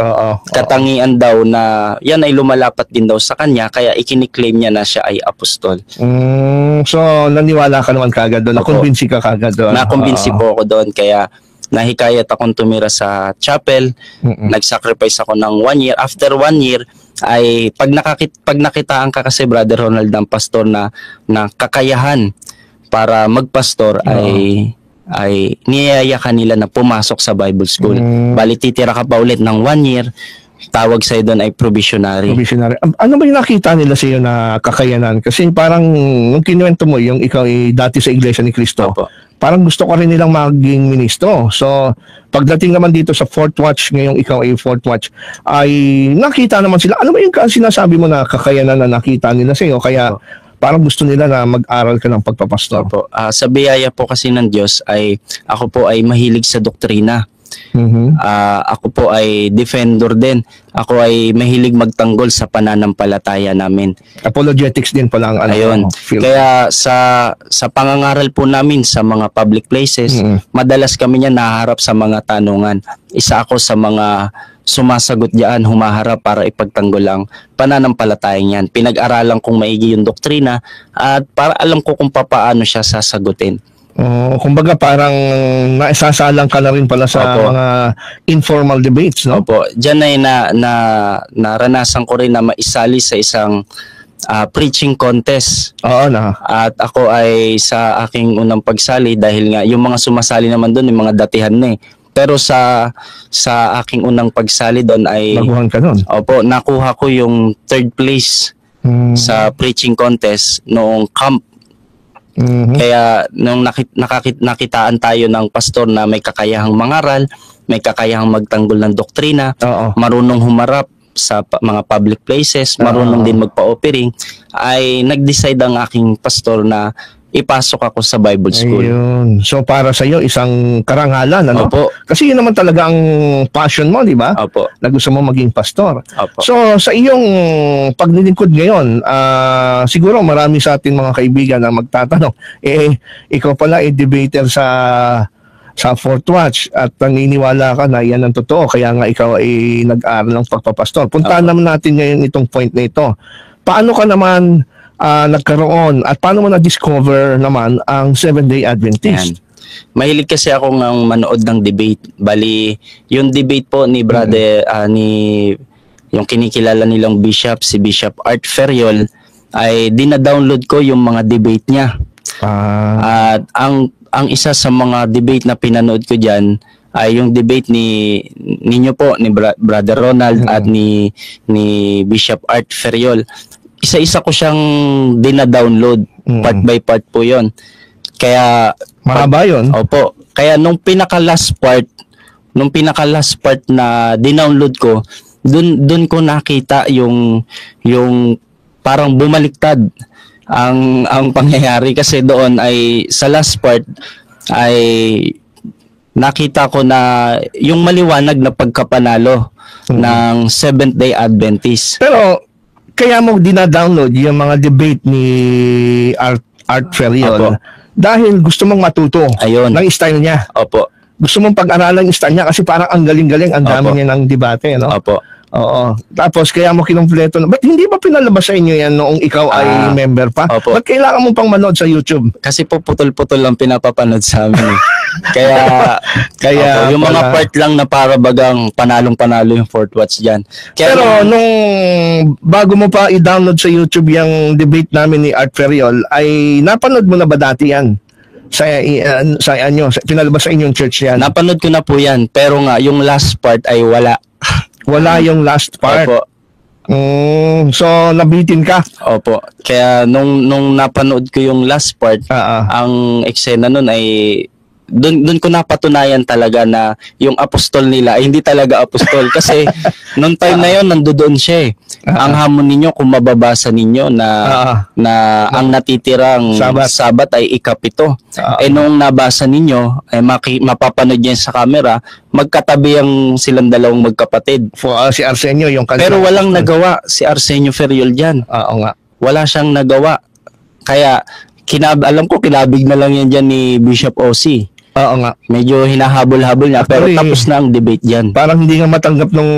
Katangian daw na yan ay lumalapat din daw sa kanya kaya ikiniklaim niya na siya ay apostol. So, naniwala ka naman kagad doon. Nakumbinsi ka kagad doon. Nakumbinsi po ako doon kaya nahikayat akong tumira sa chapel. Nag-sacrifice ako ng 1 year. After 1 year, ay pag nakitaan ka kasi Brother Ronald ng pastor na kakayahan para magpastor ay niyaya kanila na pumasok sa Bible school. Bali titira ka pa ulit ng 1 year. Tawag sa'yo doon ay probationary. Ano ba yung nakita nila sa iyo na kakayanan? Kasi parang nung kinuwento mo yung ikaw ay dati sa Iglesia ni Cristo. Opo. Parang gusto ko rin nilang maging ministro. So, pagdating naman dito sa Fourth Watch, ngayong ikaw ay Fourth Watch, ay nakita naman sila. Ano ba yung sinasabi mo na kakayanan na nakita nila sa iyo? Kaya parang gusto nila na mag-aral ka ng pagpapastor. Opo. Sa biyaya po kasi ng Diyos ay ako po ay mahilig sa doktrina. Ako po ay defender din. Ako ay mahilig magtanggol sa pananampalataya namin. Apologetics din pala ang Ayun. Kaya sa pangangaral po namin sa mga public places, madalas kami niya naharap sa mga tanungan. Isa ako sa mga sumasagot diyan, humaharap para ipagtanggol ang pananampalataya niyan. Pinag-aralan kong maigi yung doktrina at para alam ko kung paano siya sasagutin. Kumbaga parang naisasalang ka na rin pala sa mga informal debates, no? Opo. Diyan ay naranasan ko rin na maisali sa isang preaching contest. At ako ay sa aking unang pagsali dahil nga yung mga sumasali naman doon yung mga datihan na eh. Pero sa aking unang pagsali doon ay baguhan ka doon. Opo, nakuha ko yung 3rd place sa preaching contest noong camp. Kaya nung nakitaan tayo ng pastor na may kakayahang mangaral, may kakayahang magtanggol ng doktrina, marunong humarap sa mga public places, marunong din magpa-offering, ay nag-decide ang aking pastor na ipasok ako sa Bible school. Ayun. So para sa iyo isang karangalan, ano? Opo. Kasi yun naman talaga ang passion mo, di ba? Opo. Na gusto mo maging pastor. Opo. So sa iyong paglilingkod ngayon, siguro marami sa ating mga kaibigan na magtatanong, ikaw pala debater sa Fourth Watch at naniniwala ka na yan ang totoo, kaya nga ikaw ay nag-aaral ng pagpapastor. Puntahan naman natin ngayon itong point na ito. Paano ka naman nagkaroon at paano mo na-discover naman ang Seventh-day Adventist? Yan. Mahilig kasi ako ng manood ng debate. Bali, yung debate po ni Brother, yung kinikilala nilang bishop, si Bishop Art Ferriol, ay dina-download ko yung mga debate niya. At ang isa sa mga debate na pinanood ko diyan ay yung debate ninyo po ni Brother Ronald at ni Bishop Art Ferriol. Isa-isa ko siyang dina-download, part by part po 'yon. Kaya mahaba 'yon. Opo. Kaya nung pinaka-last part na dinownload ko, dun ko nakita yung parang bumaliktad ang pangyayari kasi doon ay sa last part ay nakita ko na yung maliwanag na pagkapanalo ng Seventh-day Adventist. Pero kaya mo dina-download yung mga debate ni Art Ferriol dahil gusto mong matuto ng style niya. Opo. gusto mong pag-aralan yung style niya kasi parang ang galing-galing, ang dami Opo. niya ng debate, no? Opo. Oo. Tapos kaya mo kinumpleto na. Ba't hindi ba pinalabas sa inyo yan noong ikaw ay member pa? Opo. Ba't kailangan mo pang manood sa YouTube? Kasi po putol-putol lang pinapapanood sa amin. Eh. Kaya Kaya yung mga pala. part lang na para bagang panalong-panalo yung Fourth Watch diyan. Pero nung bago mo pa i-download sa YouTube yung debate namin ni Art Ferriol, ay napanood mo na ba dati yan? Sa inyo, pinalabas sa inyong church yan? napanood ko na po yan, pero nga yung last part ay wala. Wala yung last part. Opo. So, nabitin ka? Opo. Kaya nung napanood ko yung last part, ang eksena nun ay doon ko napatunayan talaga na yung apostol nila ay hindi talaga apostol kasi nung time na yon nandoon siya eh. Ang hamon ninyo kung mababasa ninyo na ang natitirang Sabat ay ikapito. Nung nabasa ninyo mapapanood niya sa camera, magkatabi ang silang dalawang magkapatid. Si Arsenio yung pero walang nagawa si Arsenio Ferriol diyan. Oo nga. Wala siyang nagawa. Kaya alam ko kinabig na lang yan dyan ni Bishop O.C. Oo nga. Medyo hinahabol-habol niya pero tapos na ang debate dyan. Parang hindi nga matanggap nung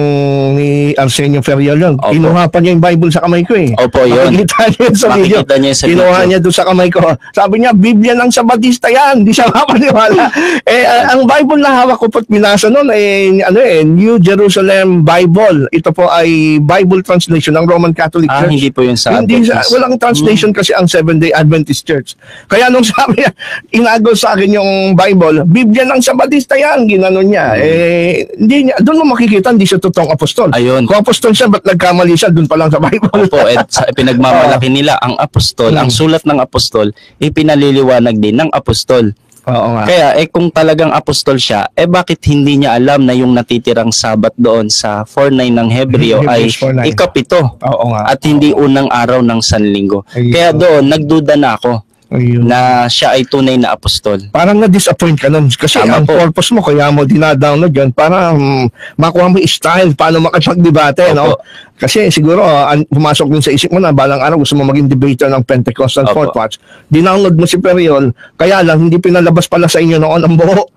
ni Arsenio Ferriol yun. Kinuha pa niya yung Bible sa kamay ko eh. Opo, yun. Makikita niya sa video. Kinuha niya doon sa kamay ko. Sabi niya, Biblia ng Sabatista yan. Hindi siya mapaniwala. Ang Bible na hawak ko pat binasa noon New Jerusalem Bible. Ito po ay Bible translation ng Roman Catholic Church. Hindi po yun sa Adventist. Walang translation kasi ang Seventh-day Adventist Church. Kaya nung sabi niya, inagol sa akin yung Bible, Biblia ng Sabatista yan, ginanon niya. Hindi niya, doon mo makikita, hindi siya totoong apostol. Ayun. Kung apostol siya, ba't nagkamali siya doon pa lang sa Bible? Opo, pinagmamalaki nila ang apostol, ang sulat ng apostol, ipinaliliwanag din ng apostol. Oo nga. Kaya kung talagang apostol siya, bakit hindi niya alam na yung natitirang Sabat doon sa 4:9 ng Hebreo ay 4:9. ikapito? Oo nga. At hindi unang araw ng Sanlinggo. Kaya doon, nagduda na ako. Ayun. Na siya ay tunay na apostol. Parang na-disappoint ka nun. Kasi ang purpose mo, kaya mo dinadownload yun, para makuha mo yung style, paano makapag-debate, no? Kasi siguro, pumasok din sa isip mo na, balang araw gusto mo maging debater ng Pentecostal Fourth Watch. Dinownload mo si Ferriol, kaya lang, hindi pinalabas pala sa inyo noon ang buo.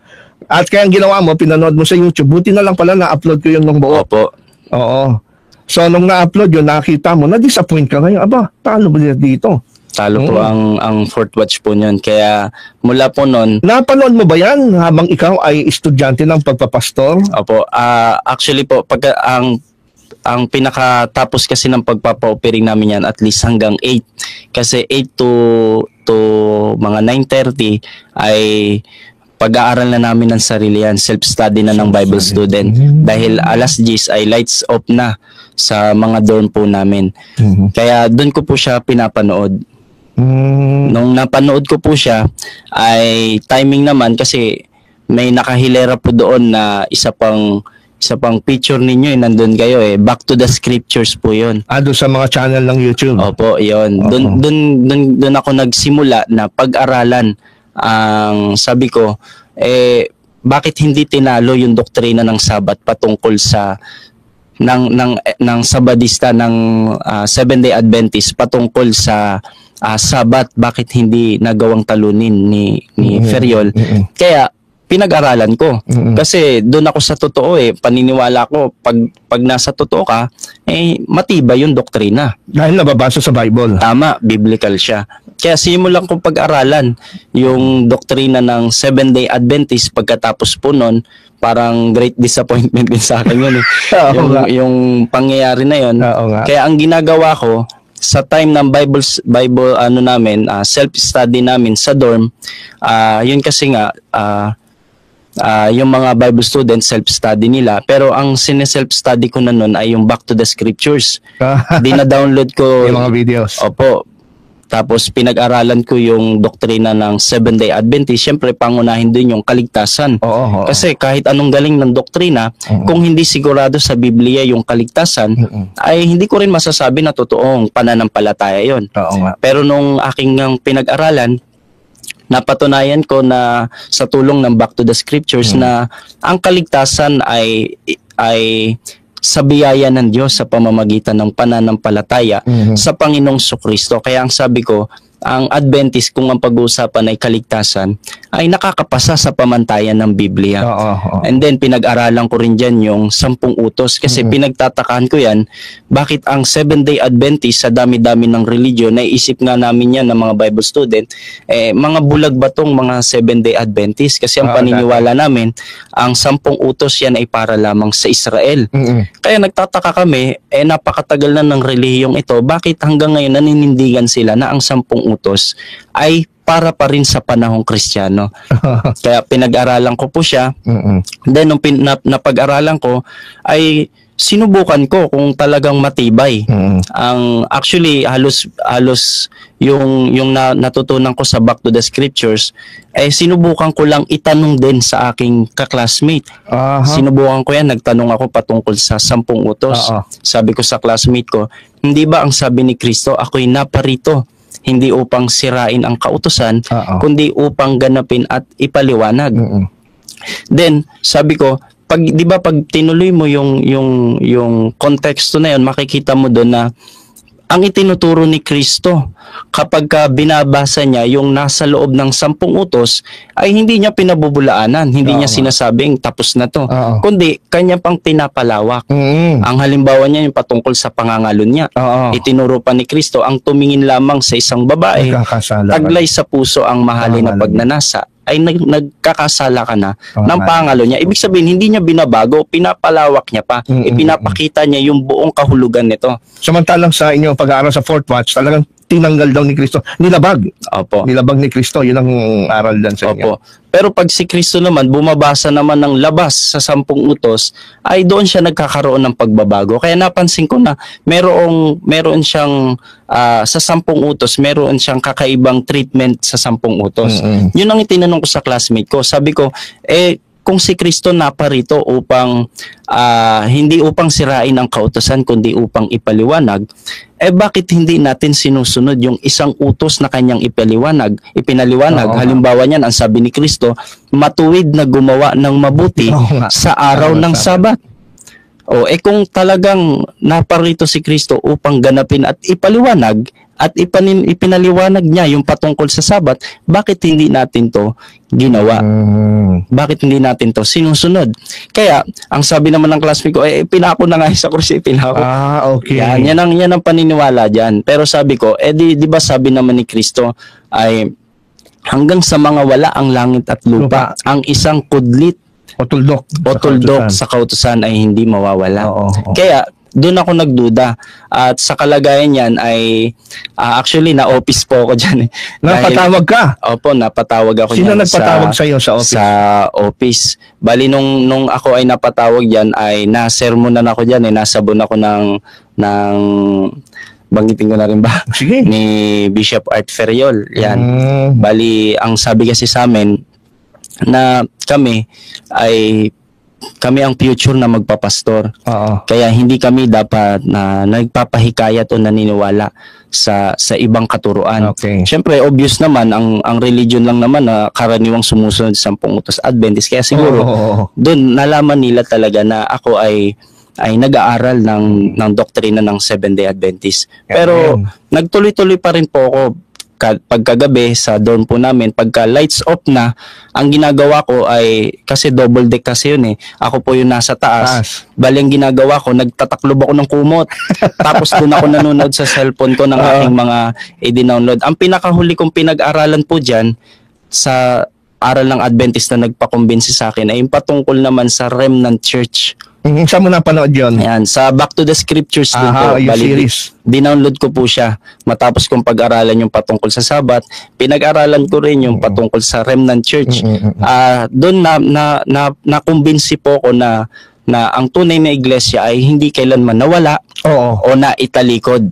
At kaya ang ginawa mo, pinanood mo sa YouTube, buti na lang pala na-upload ko yun ng buo. Opo. Oo. So, nung na-upload yun, nakita mo, na-disappoint ka ngayon. Aba, talo ba dito? Talo po ang Fourth Watch po niyon. Kaya mula po noon. Napanood mo ba yan habang ikaw ay estudyante ng pagpapastor? Opo. Actually po, pag ang pinakatapos kasi ng pagpapa-offering namin yan at least hanggang 8. Kasi 8 to mga 9:30 ay pag-aaral na namin ng sarili yan. Self-study na ng Bible student. Dahil alas 10 ay lights off na sa mga dorm po namin. Kaya doon ko po siya pinapanood. Nung napanood ko po siya ay timing naman kasi may nakahilera po doon na isa pang picture ninyo nandun kayo Back to the Scriptures po yun. Doon sa mga channel ng YouTube. Opo, yun. Doon ako nagsimula na pag-aralan. Ang sabi ko bakit hindi tinalo yung doktrina ng Sabat patungkol sa ng Sabadista ng Seventh-day Adventist patungkol sa Sabat, bakit hindi nagawang talunin ni Ferriol? Kaya pinag-aralan ko. Kasi doon ako sa totoo paniniwala ko pag nasa totoo ka matibay yung doktrina. Dahil nababasa sa Bible. Tama, biblical siya. Kaya simulan kong pag-aralan yung doktrina ng Seventh-day Adventist. Pagkatapos po nun, parang great disappointment din sa akin yun yung pangyayari na yun. Kaya ang ginagawa ko sa time ng Bible self-study namin sa dorm, yun kasi nga yung mga Bible students self-study nila, pero ang sine-self-study ko na nun ay yung Back to the Scriptures. Dina-download ko yung mga videos. Opo. Tapos pinag-aralan ko yung doktrina ng Seventh-day Adventist. Siyempre pangunahin din yung kaligtasan. Kasi kahit anong galing ng doktrina, kung hindi sigurado sa Biblia yung kaligtasan, ay hindi ko rin masasabi na totoong pananampalataya yon. Pero nung aking pinag-aralan, napatunayan ko na sa tulong ng Back to the Scriptures na ang kaligtasan ay sa biyaya ng Diyos sa pamamagitan ng pananampalataya sa Panginoong Kristo. Kaya ang sabi ko, ang Adventist, kung ang pag-uusapan ay kaligtasan, ay nakakapasa sa pamantayan ng Biblia. And then pinag-aralan ko rin dyan yung 10 utos kasi pinagtatakaan ko yan, bakit ang 7-day Adventist sa dami-dami ng religion, naisip nga namin yan ng mga Bible student, mga bulag ba tong mga 7-day Adventist? Kasi ang paniniwala namin, ang 10 utos yan ay para lamang sa Israel. Kaya nagtataka kami, napakatagal na ng relihiyong ito, bakit hanggang ngayon naninindigan sila na ang 10 utos ay para pa rin sa panahong Kristiyano. Kaya pinag-aralan ko po siya. Then nung napag-aralan ko ay sinubukan ko kung talagang matibay. Ang actually halos yung natutunan ko sa Back to the Scriptures sinubukan ko lang itanong din sa aking ka-classmate. Sinubukan ko yan, nagtanong ako patungkol sa 10 utos. Sabi ko sa classmate ko, hindi ba ang sabi ni Kristo, ako'y naparito hindi upang sirain ang kautusan, kundi upang ganapin at ipaliwanag. Then sabi ko, di ba pag tinuloy mo yung konteksto na yun, makikita mo doon na ang itinuturo ni Kristo kapag binabasa niya yung nasa loob ng 10 utos ay hindi niya pinabubulaanan, hindi niya sinasabing tapos na to, kundi kanya pang pinapalawak. Ang halimbawa niya yung patungkol sa pangangalon niya. Itinuro pa ni Kristo ang tumingin lamang sa isang babae, taglay sa puso ang mahalin na pagnanasa, ay nagkakasala ka na ng pangalo niya. Ibig sabihin, hindi niya binabago, pinapalawak niya pa, ipinapakita niya yung buong kahulugan nito. Samantalang sa inyong pag-aaral sa 4th watch, talagang tinanggal daw ni Kristo. Nilabag. Nilabag ni Kristo. Yun ang aral dan sa inyo. Pero pag si Kristo naman, bumabasa naman ng labas sa 10 utos, ay doon siya nagkakaroon ng pagbabago. Kaya napansin ko na meron siyang, sa 10 utos, meron siyang kakaibang treatment sa 10 utos. Yun ang itinanong ko sa classmate ko. Sabi ko, kung si Kristo naparito upang hindi upang sirain ang kautusan kundi upang ipaliwanag, bakit hindi natin sinusunod yung isang utos na kanyang ipinaliwanag? Halimbawa niyan, ang sabi ni Kristo, matuwid na gumawa ng mabuti sa araw ng Sabat. Kung talagang naparito si Kristo upang ganapin at ipaliwanag at ipinaliwanag niya yung patungkol sa Sabat, bakit hindi natin to ginawa? Bakit hindi natin to sinusunod? Kaya, ang sabi naman ng classmate ko, pinako na nga sa kursi, pinako. Okay. Yan ang paniniwala dyan. Pero sabi ko, di ba sabi naman ni Kristo ay hanggang sa mga wala ang langit at lupa. Ang isang kudlit o tuldok sa kautusan ay hindi mawawala. Kaya doon ako nagduda, at sa kalagayan yan ay actually na-office po ako dyan. Napatawag ka? Opo, napatawag ako. Sino nagpatawag sa iyo sa office? Sa office. Bali nung ako ay napatawag dyan ay nasermonan ako dyan, nasabon ako ng banggitin ko na rin ba? Sige. Ni Bishop Art Ferriol. Yan. Bali ang sabi kasi sa amin na kami ang future na magpapastor. Kaya hindi kami dapat na nagpapahikayat o naniniwala sa ibang katuruan. Siyempre, obvious naman, ang religion lang naman na karaniwang sumusunod sa 10 utos Adventist. Kaya siguro, doon nalaman nila talaga na ako ay nag-aaral ng doktrina ng 7-day Adventist. Pero nagtuloy-tuloy pa rin po ako pagkagabi sa dorm po namin, pagka lights off na, ang ginagawa ko ay, kasi double deck kasi yun ako po yung nasa taas. Bali ang ginagawa ko, nagtataklob ako ng kumot. Tapos doon ako nanonood sa cellphone ko ng aking mga i-download. Ang pinakahuli kong pinag-aralan po dyan, sa aral ng Adventist na nagpakumbinsi sa akin, ay yung patungkol naman sa Remnant Church. Saan mo napanood yun? Ayan, sa Back to the Scriptures din po. Yung series. Dinownload ko po siya. Matapos kong pag-aralan yung patungkol sa Sabat, pinag-aralan ko rin yung patungkol sa Remnant Church. Doon nakumbinsi po ko na ang tunay na iglesia ay hindi kailanman nawala o naitalikod.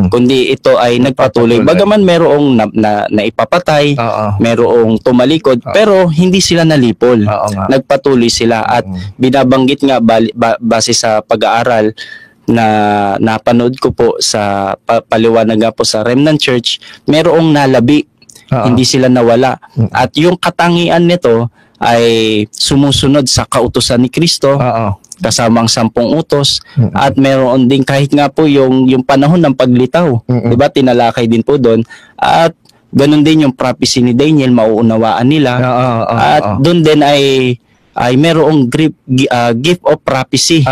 Kundi ito ay nagpatuloy. Bagaman merong naipapatay, merong tumalikod, pero hindi sila nalipol. Nagpatuloy sila at binabanggit nga base sa pag-aaral na napanood ko po sa paliwanag nga po sa Remnant Church, merong nalabi. Hindi sila nawala. At yung katangian nito ay sumusunod sa kautusan ni Kristo, kasama ang 10 utos, at meron din kahit nga po yung panahon ng paglitaw, 'di ba? Tinalakay din po doon, at ganun din yung prophecy ni Daniel, mauunawaan nila. At doon din ay merong gift of prophecy.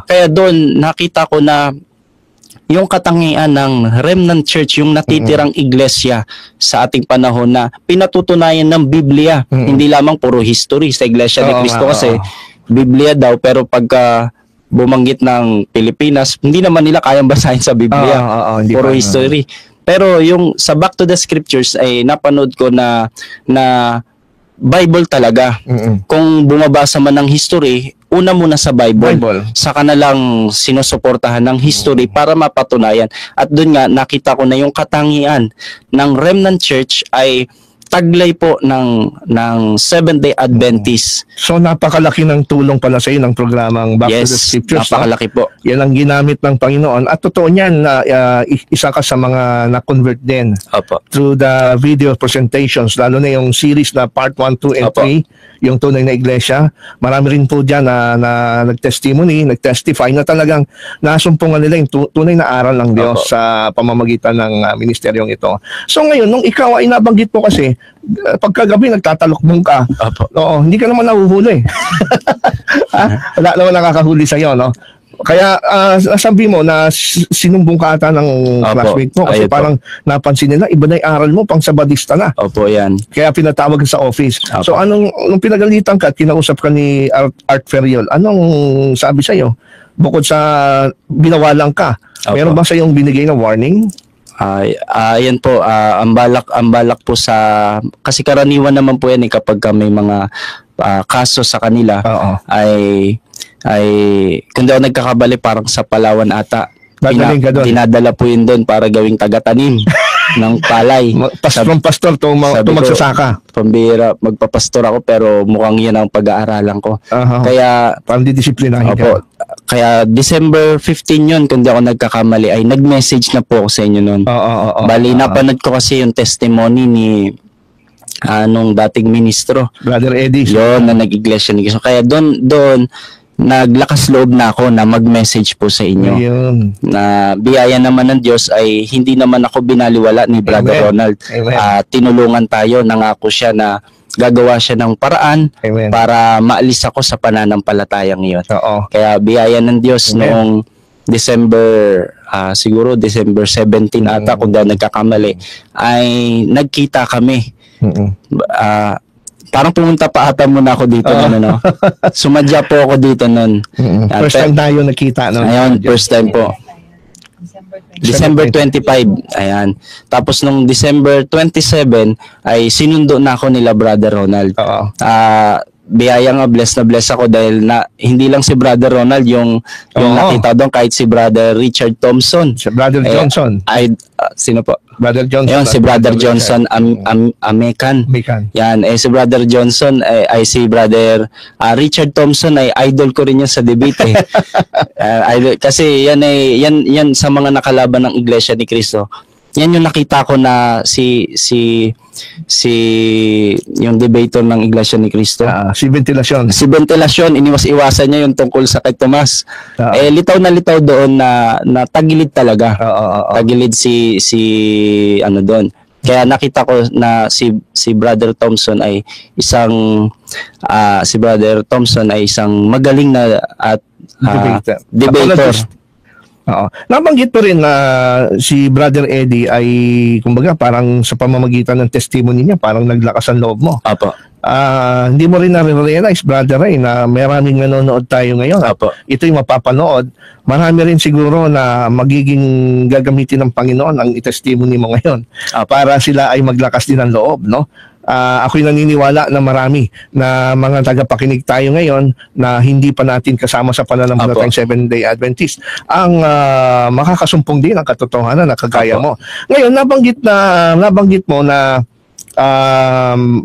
Kaya doon nakita ko na yung katangian ng remnant church, yung natitirang iglesia sa ating panahon na pinatutunayan ng Biblia, hindi lamang puro history sa Iglesia ni Cristo kasi Biblia daw, pero pagka bumanggit ng Pilipinas, hindi naman nila kayang basahin sa Biblia, puro history. Pero yung sa Back to the Scriptures ay napanood ko na Bible talaga. Kung bumabasa man ng history, una muna sa Bible. Saka na lang sinusuportahan ng history para mapatunayan. At doon nga nakita ko na yung katangian ng remnant church ay taglay po ng Seventh-day Adventist. So napakalaki ng tulong pala sa iyo ng programang Back to the Scriptures. Napakalaki po. Yan ang ginamit ng Panginoon. At totoo niyan na isa ka sa mga na-convert din through the video presentations, lalo na yung series na part 1, 2, and 3, yung tunay na iglesia. Marami rin po dyan na nag-testimony, nag-testify na talagang nasumpungan nila yung tunay na aral ng Diyos sa pamamagitan ng ministeryong ito. So ngayon, nung ikaw ay nabanggit mo kasi, pagkagabi nagtatalokbong ka. Oo, hindi ka naman nahuhuli. Wala naman nakakahuli sa iyo, no? Kaya sabi mo na sinumbong ka ata ng classmate mo kasi parang napansin nila iba na 'yung aral mo, pang sabadista na. Opo, yan. Kaya pinatawag ka sa office. So nung pinagalitan ka at kinausap ka ni Art Ferriol, anong sabi sa iyo? Bukod sa binawalan ka, meron ba sa iyong binigay na warning? Yan po, ang balak po sa, kasi karaniwan naman po yan kapag may mga kaso sa kanila ay kung di ako nagkakabali parang sa Palawan ata, dinadala po yun doon para gawing tagatanim ng palay. From pastor to magsasaka. Pambira, magpapastor ako pero mukhang yan ang pag-aaralan ko. Kaya pandidisiplinahin ka. Kaya December 15 yun, kung di ako nagkakamali, ay nag-message na po ako sa inyo noon. Bali, napanood ko kasi yung testimony ni nung dating ministro, Brother Eddie. Yun, na nag-iglesia ni Cristo. Kaya doon, naglakas loob na ako na mag-message po sa inyo. Ayun. Na biyaya naman ng Diyos ay hindi naman ako binaliwala ni Brother Ronald. Tinulungan tayo, nangako siya na gagawa siya ng paraan para maalis ako sa pananampalatayang iyon. Kaya biyaya ng Diyos noong December, siguro December 17 ata kung daw nagkakamali, ay nagkita kami. Parang pumunta pa ata muna ako dito noon, no? Sumadya po ako dito noon. First time tayo nakita noon. Ayun, first time po. December 25, ayan. Tapos nung December 27 ay sinundo na ako nila Brother Ronald. Biyaya nga, bless na bless ako dahil hindi lang si Brother Ronald yung nakita doon, kahit si Brother Richard Thompson. Si Brother Johnson. Sino po? Brother Johnson. Ayun, si Brother Johnson Amekan. Yan, si Brother Johnson ay si Brother Richard Thompson ay idol ko rin yan sa debate. Kasi yan sa mga nakalaban ng Iglesia ni Cristo. Yan yung nakita ko na si yung debater ng Iglesia ni Cristo. Si Ventilasyon. Si Ventilasyon, iniwas-iwasan niya yung tungkol sa kay Tomas. Litaw na litaw doon na tagilid talaga. Tagilid si ano doon. Kaya nakita ko na si Brother Thompson ay isang magaling na at debater. Nabanggit pa rin na si Brother Eddie ay kumbaga parang sa pamamagitan ng testimony niya parang naglakas ang loob mo. Hindi mo rin na-realize, Brother Ray, na maraming nanonood tayo ngayon. Ito yung mapapanood. Marami rin siguro na magiging gagamitin ng Panginoon ang testimony mo ngayon para sila ay maglakas din ng loob, no? Ako'y naniniwala na marami na mga tagapakinig tayo ngayon na hindi pa natin kasama sa pananampalatayang Seventh-day Adventist ang makakasumpong din ang katotohanan na kagaya mo. Ngayon, nabanggit mo na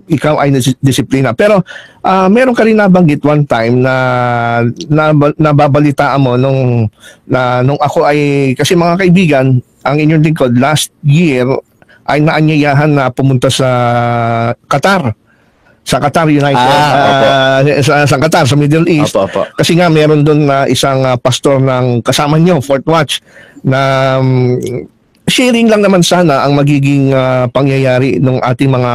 ikaw ay disiplina. Pero meron ka rin nabanggit one time na nababalitaan mo nung ako ay, kasi mga kaibigan, ang inyong lingkod last year ay naanyayahan na pumunta sa Qatar. Sa Qatar United. Sa Qatar, sa Middle East. Kasi nga meron doon na isang pastor ng kasama nyo, Fort Watch, na sharing lang naman sana ang magiging pangyayari ng ating mga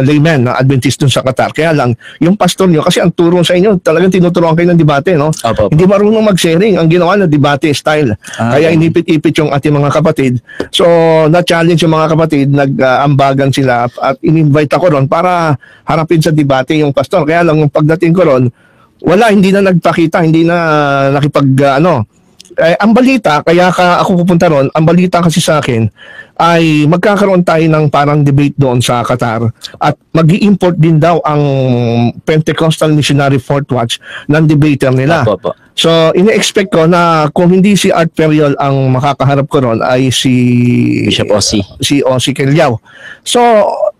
layman na Adventist dun sa Qatar. Kaya lang, yung pastor nyo, kasi ang turo sa inyo, talagang tinuturuan kayo ng debate, no? Opo. Hindi marunong mag-sharing. Ang ginawa na debate style. Kaya inipit-ipit yung ating mga kapatid. So, na-challenge yung mga kapatid, nag-ambagan sila at in-invite ako ron para harapin sa debate yung pastor. Kaya lang, yung pagdating ko ron, wala, hindi na nagpakita, hindi na ang balita, kaya ako pupunta ron, ang balita kasi sa akin ay magkakaroon tayo ng parang debate doon sa Qatar at mag-i-import din daw ang Pentecostal Missionary Fourth Watch ng debater nila. Opo. So, ine-expect ko na kung hindi si Art Periol ang makakaharap ko ron ay si Bishop Ozzy. Si Ozzy Quillaw. So,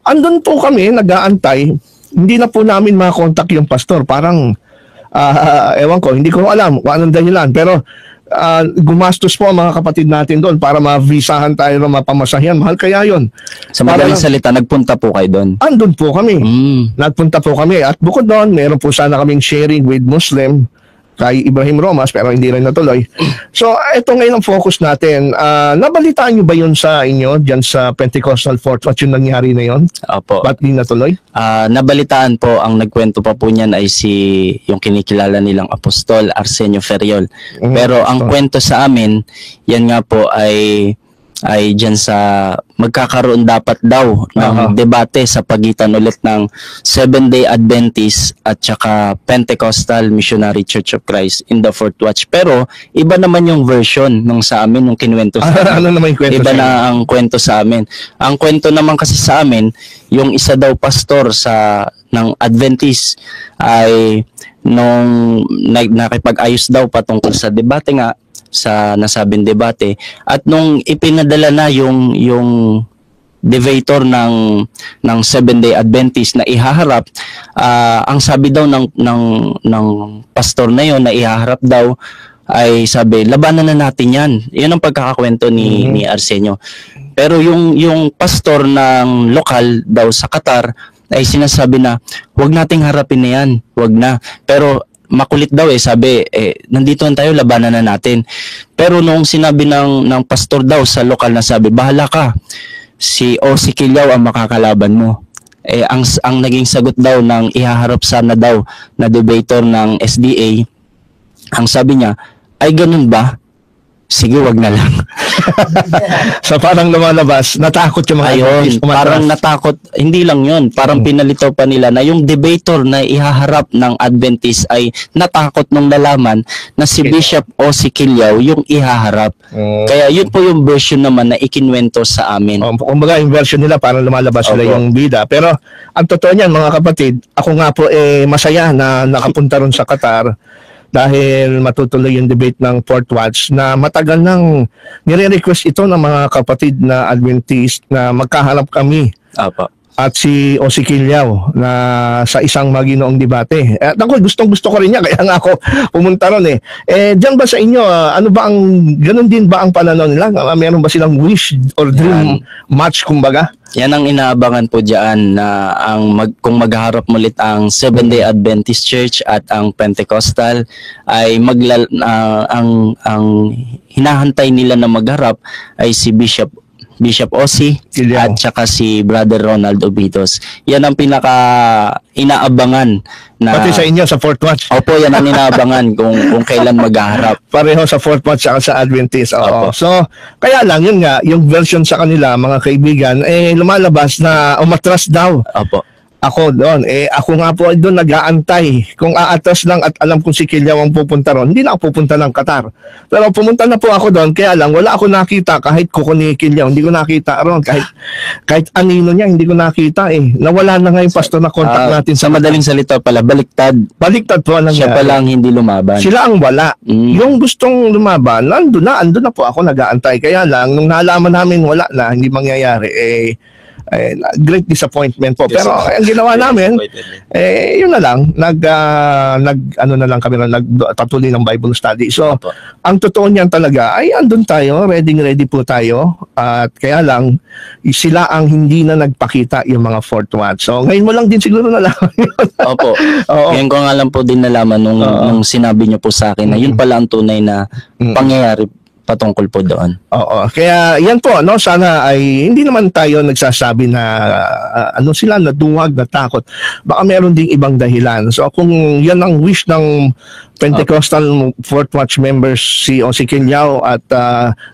andun po kami, nag-aantay. Hindi na po namin makontak yung pastor. Parang, ewan ko, hindi ko alam kung anong dahilan. Pero, gumastos po ang mga kapatid natin doon para ma-visahan tayo na mapamasahihan. Mahal kaya yun. Sa madaling salita, nagpunta po kayo doon? Andun po kami. Nagpunta po kami. At bukod doon, meron po sana kaming sharing with Muslim kay Ibrahim Romas, pero hindi rin natuloy. So, ito ngayon ang focus natin. Nabalitaan nyo ba yun sa inyo, dyan sa Pentecostal Fourth Watch, yung nangyari na yun? Opo. Ba't di natuloy? Nabalitaan po, ang nagkwento pa po niyan ay yung kinikilala nilang Apostol Arsenio Ferriol. Pero ang kwento sa amin, yan nga po ay dyan sa magkakaroon dapat daw ng debate sa pagitan ulit ng Seventh-day Adventist at saka Pentecostal Missionary Church of Christ in the Fourth Watch. Pero iba naman yung version nung sa amin, nung kinuwento sa amin. Ano naman yung kwento iba sa na ang kwento sa amin. Ang kwento naman kasi sa amin, yung isa daw pastor ng Adventist ay nung nakipag-ayos daw patungkol sa debate nga, sa nasabing debate, at nung ipinadala na yung debater ng Seventh-day Adventist na ihaharap, ang sabi daw ng pastor na yon na ihaharap daw ay sabi, labanan na natin yan. Yun ang pagkakakwento ni Arsenio. Pero yung pastor ng lokal daw sa Qatar ay sinasabi na wag nating harapin na yan, wag na. Pero makulit daw sabi, nandito tayo, labanan na natin. Pero nung sinabi ng pastor daw sa lokal na sabi, bahala ka, si Ozzy Quillaw ang makakalaban mo. Ang naging sagot daw ng ihaharap sana daw na debater ng SDA, ang sabi niya, ay ganun ba? Sige, wag na lang. So parang lumalabas, natakot yung mga Adventist. Parang natakot, hindi lang yun. Parang pinalitaw pa nila na yung debater na ihaharap ng Adventist ay natakot nung nalaman na si Bishop Ozzy Quillaw yung ihaharap. Kaya yun po yung version naman na ikinwento sa amin. Kumbaga yung version nila parang lumalabas sila yung bida. Pero ang totoo niyan mga kapatid, ako nga po masaya na nakapunta ron sa Qatar dahil matutuloy yung debate ng Fourth Watch na matagal nang nire-request ito ng mga kapatid na Adventist na magkaharap kami. Apa. At si Ozzy Quillaw na sa isang maginoong debate. At ako, gustong-gusto ko rin niya, kaya nga ako pumunta ron Diyan ba sa inyo, ano ba ganun din ba ang pananaw nila? Meron ba silang wish or dream match, kumbaga? Yan ang inaabangan po diyan na kung maghaharap mulit ang Seventh-day Adventist Church at ang Pentecostal ay ang hinahantay nila na magharap ay si Bishop Ozzy at saka si Brother Ronald Obitos. Yan ang pinaka inaabangan na pati sa inyo sa Fourth Watch. Opo, yan ang inaabangan kung kailan maghaharap. Pareho sa Fourth Watch at sa Adventist. So, kaya lang yun nga, yung version sa kanila, mga kaibigan, lumalabas na umatras daw. Opo. Ako doon, ako nga po doon nag-aantay. Kung aatras lang at alam kong si Quillaw ang pupunta ron, hindi na ako pupunta ng Qatar. Pero pumunta na po ako doon, kaya lang wala ako nakita kahit kuko ni Quillaw, hindi ko nakita ron. Kahit anino niya, hindi ko nakita Nawala na nga yung pastor na contact natin. Sa madaling salita pala, baliktad. Baliktad po lang. Siya pala ang hindi lumaban. Sila ang wala. Yung gustong lumaban, andun na po ako nag-aantay. Kaya lang, nung nalaman namin wala na, hindi mangyayari, great disappointment po. Pero ang ginawa namin, yun na lang, ano na lang kami, nagpatuloy ng Bible study. So, ang totoo niyan talaga ay andun tayo, ready po tayo. At kaya lang, sila ang hindi na nagpakita yung mga Fourth Watch. So, ngayon mo lang din siguro nalaman yun. Opo. Ngayon ko nga lang po din nalaman nung sinabi niyo po sa akin na yun pala ang tunay na pangyayari patungkol po doon. Oo. Kaya yan po, no, sana ay hindi naman tayo nagsasabi na ano sila, naduwag, natakot. Baka meron ding ibang dahilan. So kung yan ang wish ng Pentecostal Fourth Watch members si Kilyao at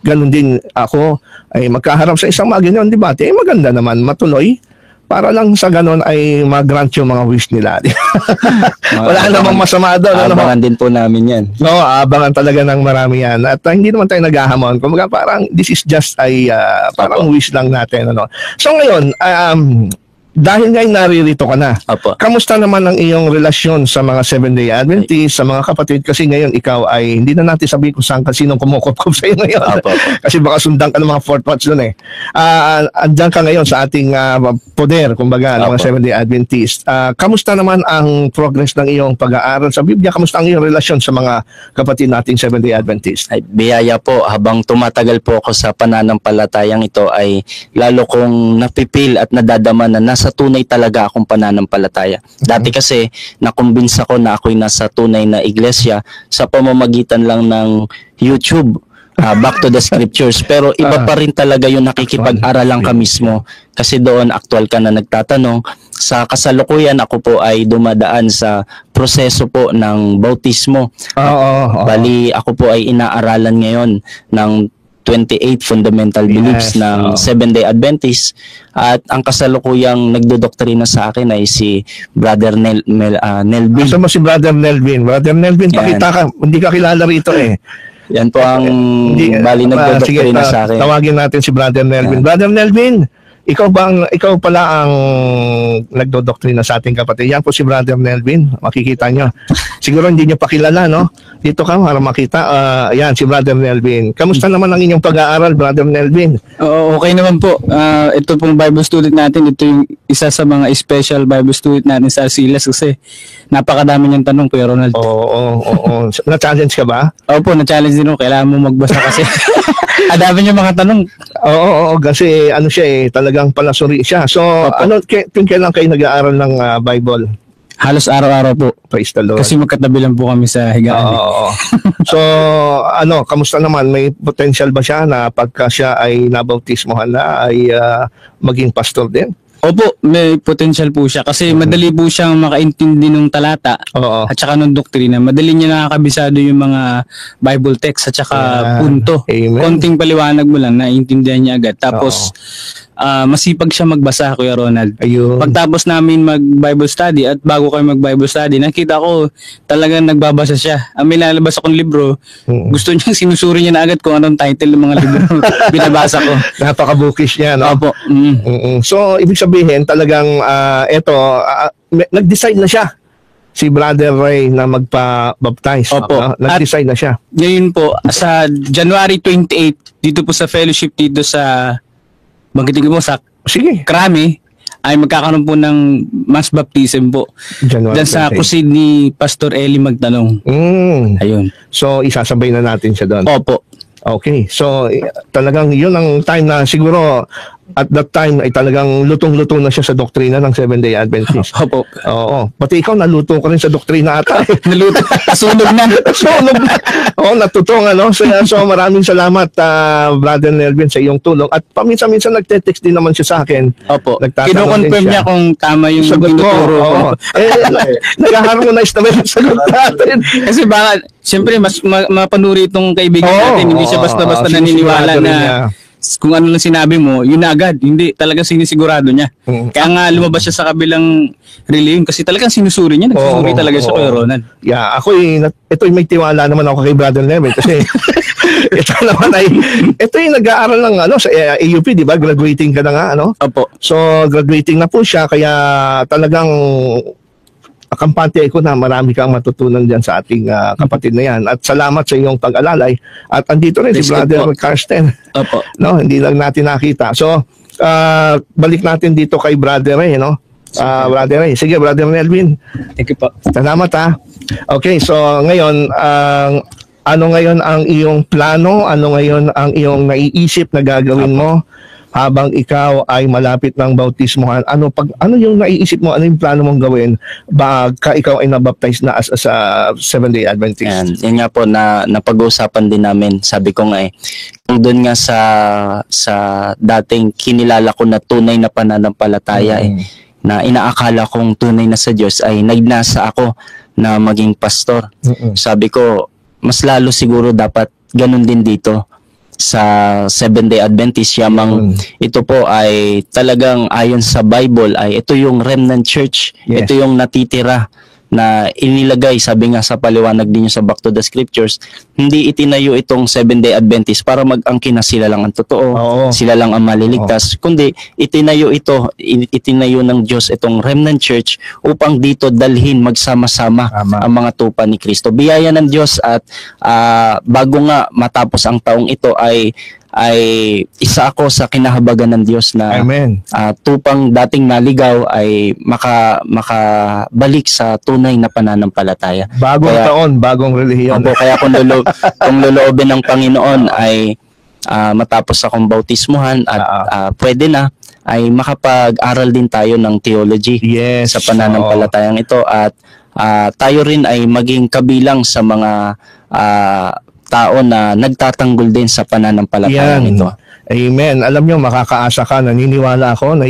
ganun din ako ay magkaharap sa isang mga ganyan debate, maganda naman, matuloy. Para lang sa ganun ay mag-grant yung mga wish nila. Wala namang masama doon. Abangan din po namin yan. No, abangan talaga ng marami yan. At hindi naman tayo naghahamon. Kumbaga parang this is just ay parang wish lang natin. Ano. So ngayon, dahil ngayon naririto ka na, Opo. kamusta naman ang iyong relasyon sa mga Seventh-day Adventists, sa mga kapatid? Kasi ngayon ikaw ay, hindi na natin sabihin kung saan sinong kumukupkup sa iyo ngayon. Opo. Kasi baka sundan ka ng mga Fourth Watch doon eh. Andyan ka ngayon sa ating poder, kumbaga, ng mga Opo. Seventh-day Adventists. Kamusta naman ang progress ng iyong pag-aaral sa Biblia? Kamusta ang iyong relasyon sa mga kapatid nating Seventh-day Adventists? Ay, biyaya po, habang tumatagal po ako sa pananampalatayang ito ay lalo kong napipil at nadadama na nasa tunay talaga akong pananampalataya. Dati kasi nakumbinsa ko na ako'y nasa tunay na iglesia sa pamamagitan lang ng YouTube, Back to the Scriptures. Pero iba pa rin talaga yung nakikipag-aralan ka mismo. Kasi doon actual ka na nagtatanong. Sa kasalukuyan ako po ay dumadaan sa proseso po ng bautismo. Bali ako po ay inaaralan ngayon ng 28 fundamental beliefs ng Seventh-day Adventist, at ang kasalukuyang nagdodoktrina sa akin ay si Brother Nelvin. Asa mo si Brother Nelvin? Brother Nelvin, Yan. pakita ka. Hindi ka kilala rito eh. Yan po ang bali nagdodoktrina sa akin. Tawagin natin si Brother Nelvin. Brother Nelvin, ikaw pala ang nagdodoktrina sa ating kapatid. Yan po si Brother Nelvin. Makikita nyo. Siguro hindi nyo pa kilala, no? Dito ka para makita. Yan, si Brother Nelvin. Kamusta naman ang inyong pag-aaral, Brother Nelvin? Oo, okay naman po. Ito pong Bible student natin, ito yung isa sa mga special Bible student natin sa Arcilas kasi napakadami niyang tanong, Kuya Ronald. Oo. Na-challenge ka ba? Opo, na-challenge din ako. Kailangan mo magbasa kasi. Adami niya mga tanong. Oo, kasi ano siya eh, talagang palasuri siya. So, kung kailan kayo nag-aaral ng Bible? Halos araw-araw po. Praise the Lord. Kasi magkatabi lang po kami sa higaan. Oo. So, kamusta naman? May potential ba siya na pagka siya ay nabautismohan na ay maging pastor din? Opo, may potential po siya kasi madali po siyang makaintindi ng talata at saka ng doktrina. Madali niya nakakabisado yung mga Bible text at saka punto. Amen. Konting paliwanag mo lang, naiintindihan niya agad. Tapos, masipag siya magbasa, Kuya Ronald. Ayun. Pagtapos namin mag-Bible study at bago kayo mag-Bible study, nakita ko talagang nagbabasa siya. May lalabas akong libro, gusto niya, sinusuri niya na agad kung anong title ng mga libro binabasa ko. Napaka-bookish niya, no? Opo. So, ibig sabihin, talagang nag-decide na siya si Brother Ray na magpa-baptize. Opo. Nag-decide na siya. Ngayon po, sa January 28, dito po sa fellowship dito sa banggitin mo sa Sige. Krami, ay magkakaroon po ng mass baptism po. January Diyan sa 28. crusade ni Pastor Eli Magtanong. Ayun. So, isasabay na natin siya doon. Opo. Okay. So, talagang yun ang time na siguro at that time ay talagang lutong-luto na siya sa doktrina ng Seventh-day Adventist. Opo. Oo. Pati ikaw naluto ka rin sa doktrina ata. Naluto. Sunog na. Sunog na. Oo, natutong ano. So maraming salamat Brother Nelvin sa iyong tulong. At paminsan-minsan nagte-text din naman siya sa akin. Opo. Nagtatanong Kino-confirm din siya. niya kung tama yung Sagot mo. tinuturo ko. Oo. Nag-harmonize naman yung sagot natin. Kasi baka, siyempre, mas mapanuri itong kaibigan natin. Hindi siya basta-basta naniniwala sinisigurado na rin niya. kung ano lang sinabi mo, yun na agad. Hindi, talagang sinisigurado niya. Kaya nga lumabas siya sa kabilang relay kasi talagang sinusuri niya. Nagsusuri talaga siya, Kuya Ronald. Yeah, ito'y may tiwala naman ako kay Brother Nelvin kasi ito yung nag-aaral ng sa AUP, di ba? Graduating ka na nga, ano? Opo. So, graduating na po siya kaya talagang kampante ko na marami kang matutunan dyan sa ating kapatid na yan. At salamat sa iyong pag-alalay. At andito rin si Brother Karsten. Opo. No, hindi lang natin nakita. So, balik natin dito kay Brother Ray, no? Brother Ray. Sige, Brother Nelvin. Thank you po. Salamat ha. Okay, so ngayon, ano ngayon ang iyong plano? Ano ngayon ang iyong naiisip na gagawin mo habang ikaw ay malapit ng bautismohan, ano yung naiisip mo, ano yung plano mong gawin baka ikaw ay nabaptize na as a Seventh-day Adventist? Yan nga po na napag-uusapan din namin. Sabi ko nga kung doon nga sa dating kinilala ko na tunay na pananampalataya na inaakala kong tunay na sa Diyos ay nagnasa ako na maging pastor. Sabi ko, mas lalo siguro dapat ganun din dito sa Seventh-day Adventist. Yamang ito po ay talagang ayon sa Bible ay ito yung remnant church. Yes. Ito yung natitira na inilagay, sabi nga sa paliwanag din sa Back to the Scriptures, hindi itinayo itong Seventh-day Adventist para mag-angkin na sila lang ang totoo, sila lang ang maliligtas, kundi itinayo ng Diyos itong remnant church upang dito dalhin magsama-sama ang mga tupa ni Kristo. Biyaya ng Diyos at bago nga matapos ang taong ito ay isa ako sa kinahabagan ng Diyos na tupang dating naligaw ay makabalik sa tunay na pananampalataya. Bagong taon, bagong relihiyon. Opo, kaya kung loloobin ng Panginoon ay matapos akong bautismuhan at pwede na ay makapag-aral din tayo ng theology sa pananampalatayang ito at tayo rin ay maging kabilang sa mga tao na nagtatanggol din sa pananampalatayang ito. Amen. Alam nyo, makakaasa ka, naniniwala ako na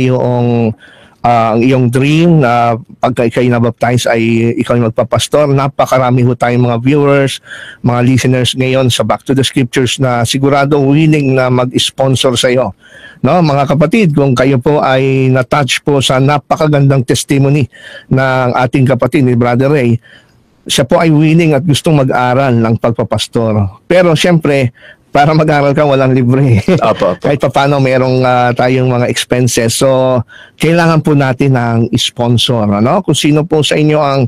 ang iyong dream na pagka ikay nabaptize ay ikaw yung magpapastor. Napakarami ho tayong mga viewers, mga listeners ngayon sa Back to the Scriptures na sigurado willing na mag-sponsor sa iyo. No, mga kapatid, kung kayo po ay na-touch po sa napakagandang testimony ng ating kapatid ni Brother Ray, siya po ay willing at gustong mag-aral ng pagpapastor. Pero siyempre, para mag-aral ka, walang libre. Kahit pa paano, merong tayong mga expenses. So, kailangan po natin ng sponsor. Ano? Kung sino po sa inyo ang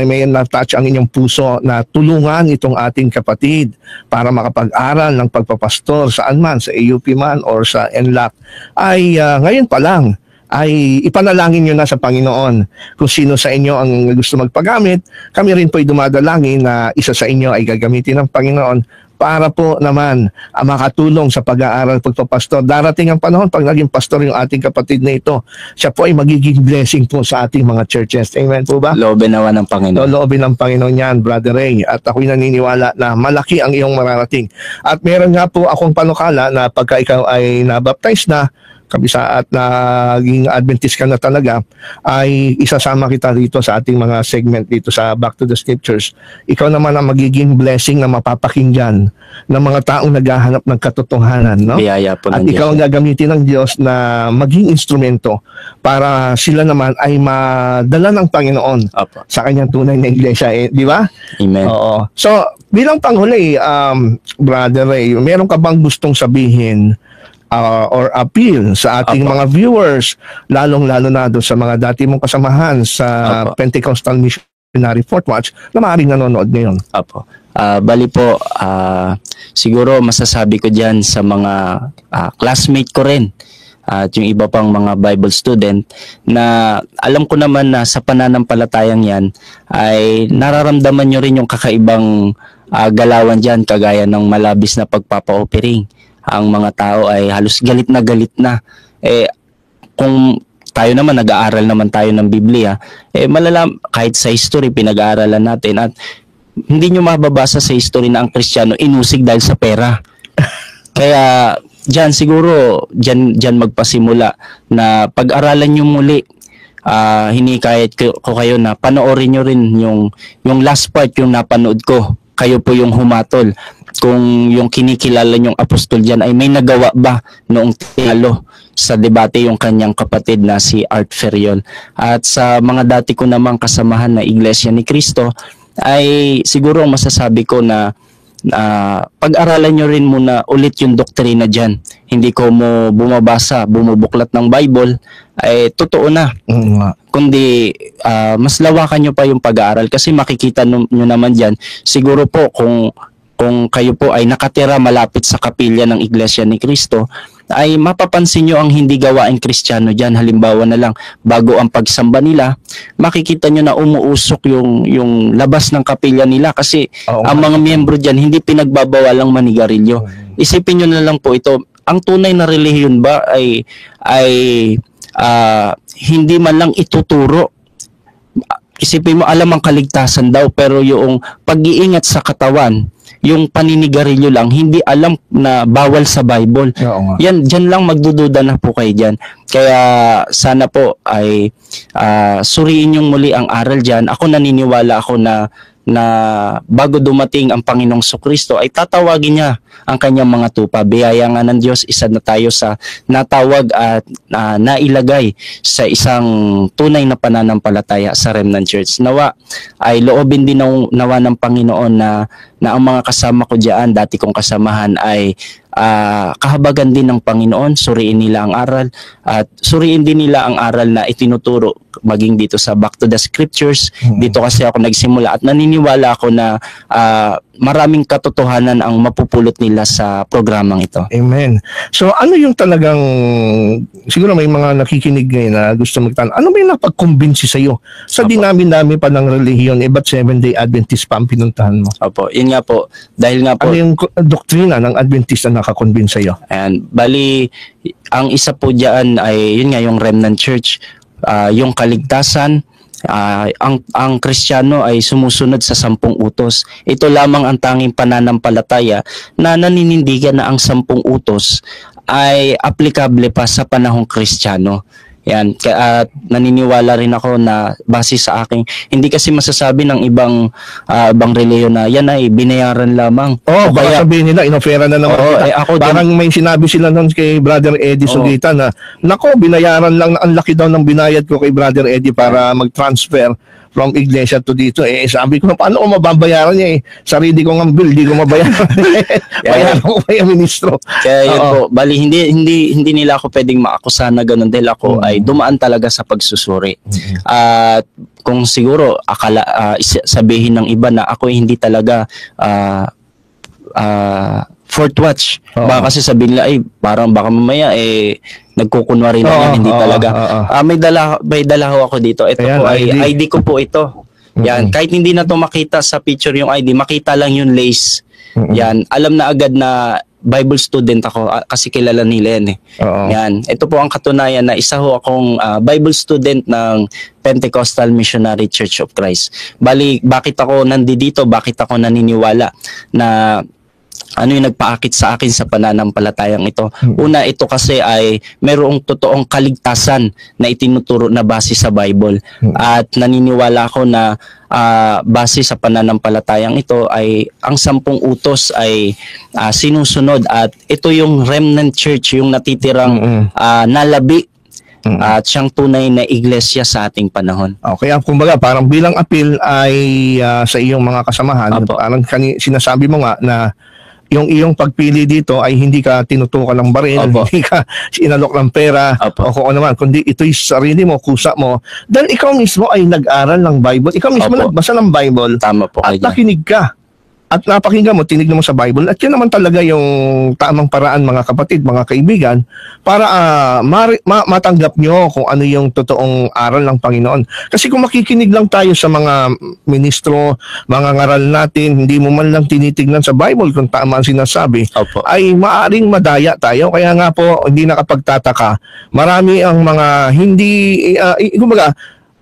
may na-touch ang inyong puso na tulungan itong ating kapatid para makapag-aral ng pagpapastor saan man, sa AUP man or sa NLAC, ay ngayon pa lang, ay ipanalangin nyo na sa Panginoon. Kung sino sa inyo ang gusto magpagamit, kami rin po ay dumadalangin na isa sa inyo ay gagamitin ng Panginoon para po naman makatulong sa pag-aaral pagpapastor. Darating ang panahon pag naging pastor yung ating kapatid na ito, siya po ay magiging blessing po sa ating mga churches. Amen po ba? Loobin nawa ng Panginoon. Loobin ng Panginoon yan, Brother Ray. At ako'y naniniwala na malaki ang iyong mararating. At meron nga po akong panukala na pagka ikaw ay nabaptize na, kabisa at naging Adventist ka na talaga, ay isasama kita dito sa ating mga segment dito sa Back to the Scriptures. Ikaw naman ang magiging blessing na mapapakinggan ng mga taong naghahanap ng katotohanan, no? Biyaya po ng at ikaw ang gagamitin ng Diyos na maging instrumento para sila naman ay madala ng Panginoon sa kanyang tunay na iglesia, di ba? Amen. Oo. So, bilang panghuli, Brother Ray, meron ka bang gustong sabihin or appeal sa ating mga viewers, lalong-lalo na doon sa mga dati mong kasamahan sa Pentecostal Missionary Fort Watch na maaaring nanonood ngayon? Bali po, siguro masasabi ko dyan sa mga classmate ko rin at yung iba pang mga Bible student na alam ko naman na sa pananampalatayang yan ay nararamdaman nyo rin yung kakaibang galawan dyan, kagaya ng malabis na pagpapa-offering. Ang mga tao ay halos galit na. Kung tayo naman, nag-aaral naman tayo ng Biblia, kahit sa history, pinag-aaralan natin at hindi nyo mababasa sa history na ang Kristiyano inusig dahil sa pera. Kaya dyan siguro, dyan magpasimula na pag-aralan nyo muli. Hinikayat ko kayo na panoorin nyo rin yung last part yung napanood ko. Kayo po yung humatol. Kung yung kinikilala nyong apostol dyan ay may nagawa ba noong tinalo sa debate yung kanyang kapatid na si Art Ferriol. At sa mga dati ko namang kasamahan na Iglesia ni Cristo ay siguro masasabi ko na pag-aralan nyo rin muna ulit yung doktrina dyan. Hindi ko mo bumubuklat ng Bible, ay totoo na. Kundi mas lawakan nyo pa yung pag-aaral kasi makikita nyo naman dyan, siguro po kung kayo po ay nakatira malapit sa kapilya ng Iglesia ni Cristo, ay mapapansin nyo ang hindi gawain Kristiyano dyan. Halimbawa na lang, bago ang pagsamba nila, makikita nyo na umuusok yung labas ng kapilya nila kasi ang mga miyembro dyan hindi pinagbabawalang manigarilyo. Isipin nyo na lang po ito, ang tunay na relihiyon ba ay hindi man lang ituturo. Isipin mo, alam ang kaligtasan daw, pero yung pag-iingat sa katawan, yung paninigarilyo lang, hindi alam na bawal sa Bible. Oo nga. Yan, dyan lang magdududa na po kayo dyan. Kaya sana po ay suriin yung muli ang aral dyan. Ako naniniwala ako na bago dumating ang Panginoong Sukristo ay tatawagin niya ang kanyang mga tupa. Biyaya nga ng Diyos, isa na tayo sa natawag at nailagay sa isang tunay na pananampalataya sa Remnant Church. Nawa ay loobin din nawa ng Panginoon na ang mga kasama ko diyan, dati kong kasamahan, ay kahabagan din ng Panginoon. Suriin nila ang aral at suriin din nila ang aral na itinuturo maging dito sa Back to the Scriptures. Dito kasi ako nagsimula at naniniwala ako na maraming katotohanan ang mapupulot nila sa programang ito. Amen. So ano yung talagang, siguro may mga nakikinig ngayon na gusto magtanong, ano ba yung napag-convince sa'yo sa dinami-dami pa ng relihiyon, ba't Seventh-day Adventist pa ang pinuntahan mo? Opo, yun nga po. Dahil nga po, ano yung doktrina ng Adventist na nakakonvince sa'yo? and bali, ang isa po diyan ay yun nga yung Remnant Church, yung kaligtasan. Ang Kristiyano ay sumusunod sa 10 utos. Ito lamang ang tanging pananampalataya na naninindigan na ang 10 utos ay aplikable pa sa panahong Kristiyano. Yan, at naniniwala rin ako na base sa aking, hindi kasi masasabi ng ibang relihiyon na yan ay binayaran lamang. Oh, baka sabihin nila, inofera na naman kita. Ako parang may sinabi sila noon kay Brother Eddie Sugita na, nako, binayaran lang, ang laki daw ng binayad ko kay Brother Eddie para mag-transfer from iglesia to dito. Sabi ko, paano ko mababayaran niya sarili ko ng bill, di ko mabayaran. Bayaran ko kaya ministro. Kaya yun po, bali hindi nila ako pwedeng maakusahan na ganun dahil ako ay dumaan talaga sa pagsusuri. At kung siguro sabihin ng iba na ako ay hindi talaga fourth watch. Baka kasi sabihin nila, ay parang baka mamaya nagkukunwari lang yan, hindi talaga. May dala ho ako dito. Ito ayan, po ay ID ko po ito. Yan, kahit hindi na to makita sa picture yung ID, makita lang yung lace. Yan, alam na agad na Bible student ako kasi kilala nila yan Yan, ito po ang katunayan na isa ho akong Bible student ng Pentecostal Missionary Church of Christ. Bali, bakit ako nandito? Bakit ako naniniwala na ano yung nagpaakit sa akin sa pananampalatayang ito? Una, ito kasi ay mayroong totoong kaligtasan na itinuturo na base sa Bible. At naniniwala ako na base sa pananampalatayang ito ay ang 10 utos ay sinusunod. At ito yung Remnant Church, yung natitirang nalabi at siyang tunay na iglesia sa ating panahon. Okay, kumbaga parang bilang appeal ay sa iyong mga kasamahan, parang sinasabi mo nga na yung iyong pagpili dito ay hindi ka tinutukan ng baril, hindi ka inalok ng pera o kung ano naman, kundi ito'y sarili mo, kusa mo. Dahil ikaw mismo ay nag-aral ng Bible, ikaw mismo nagbasa ng Bible. Tama po at nakinig ka. At napakinggan mo, tinignan mo sa Bible. At yun naman talaga yung tamang paraan, mga kapatid, mga kaibigan, para matanggap nyo kung ano yung totoong aral ng Panginoon. Kasi kung makikinig lang tayo sa mga ministro, mga ngaral natin, hindi mo man lang tinitignan sa Bible kung tama ang sinasabi, ay maaring madaya tayo. Kaya nga po, hindi nakapagtataka. Marami ang mga hindi, kumbaga,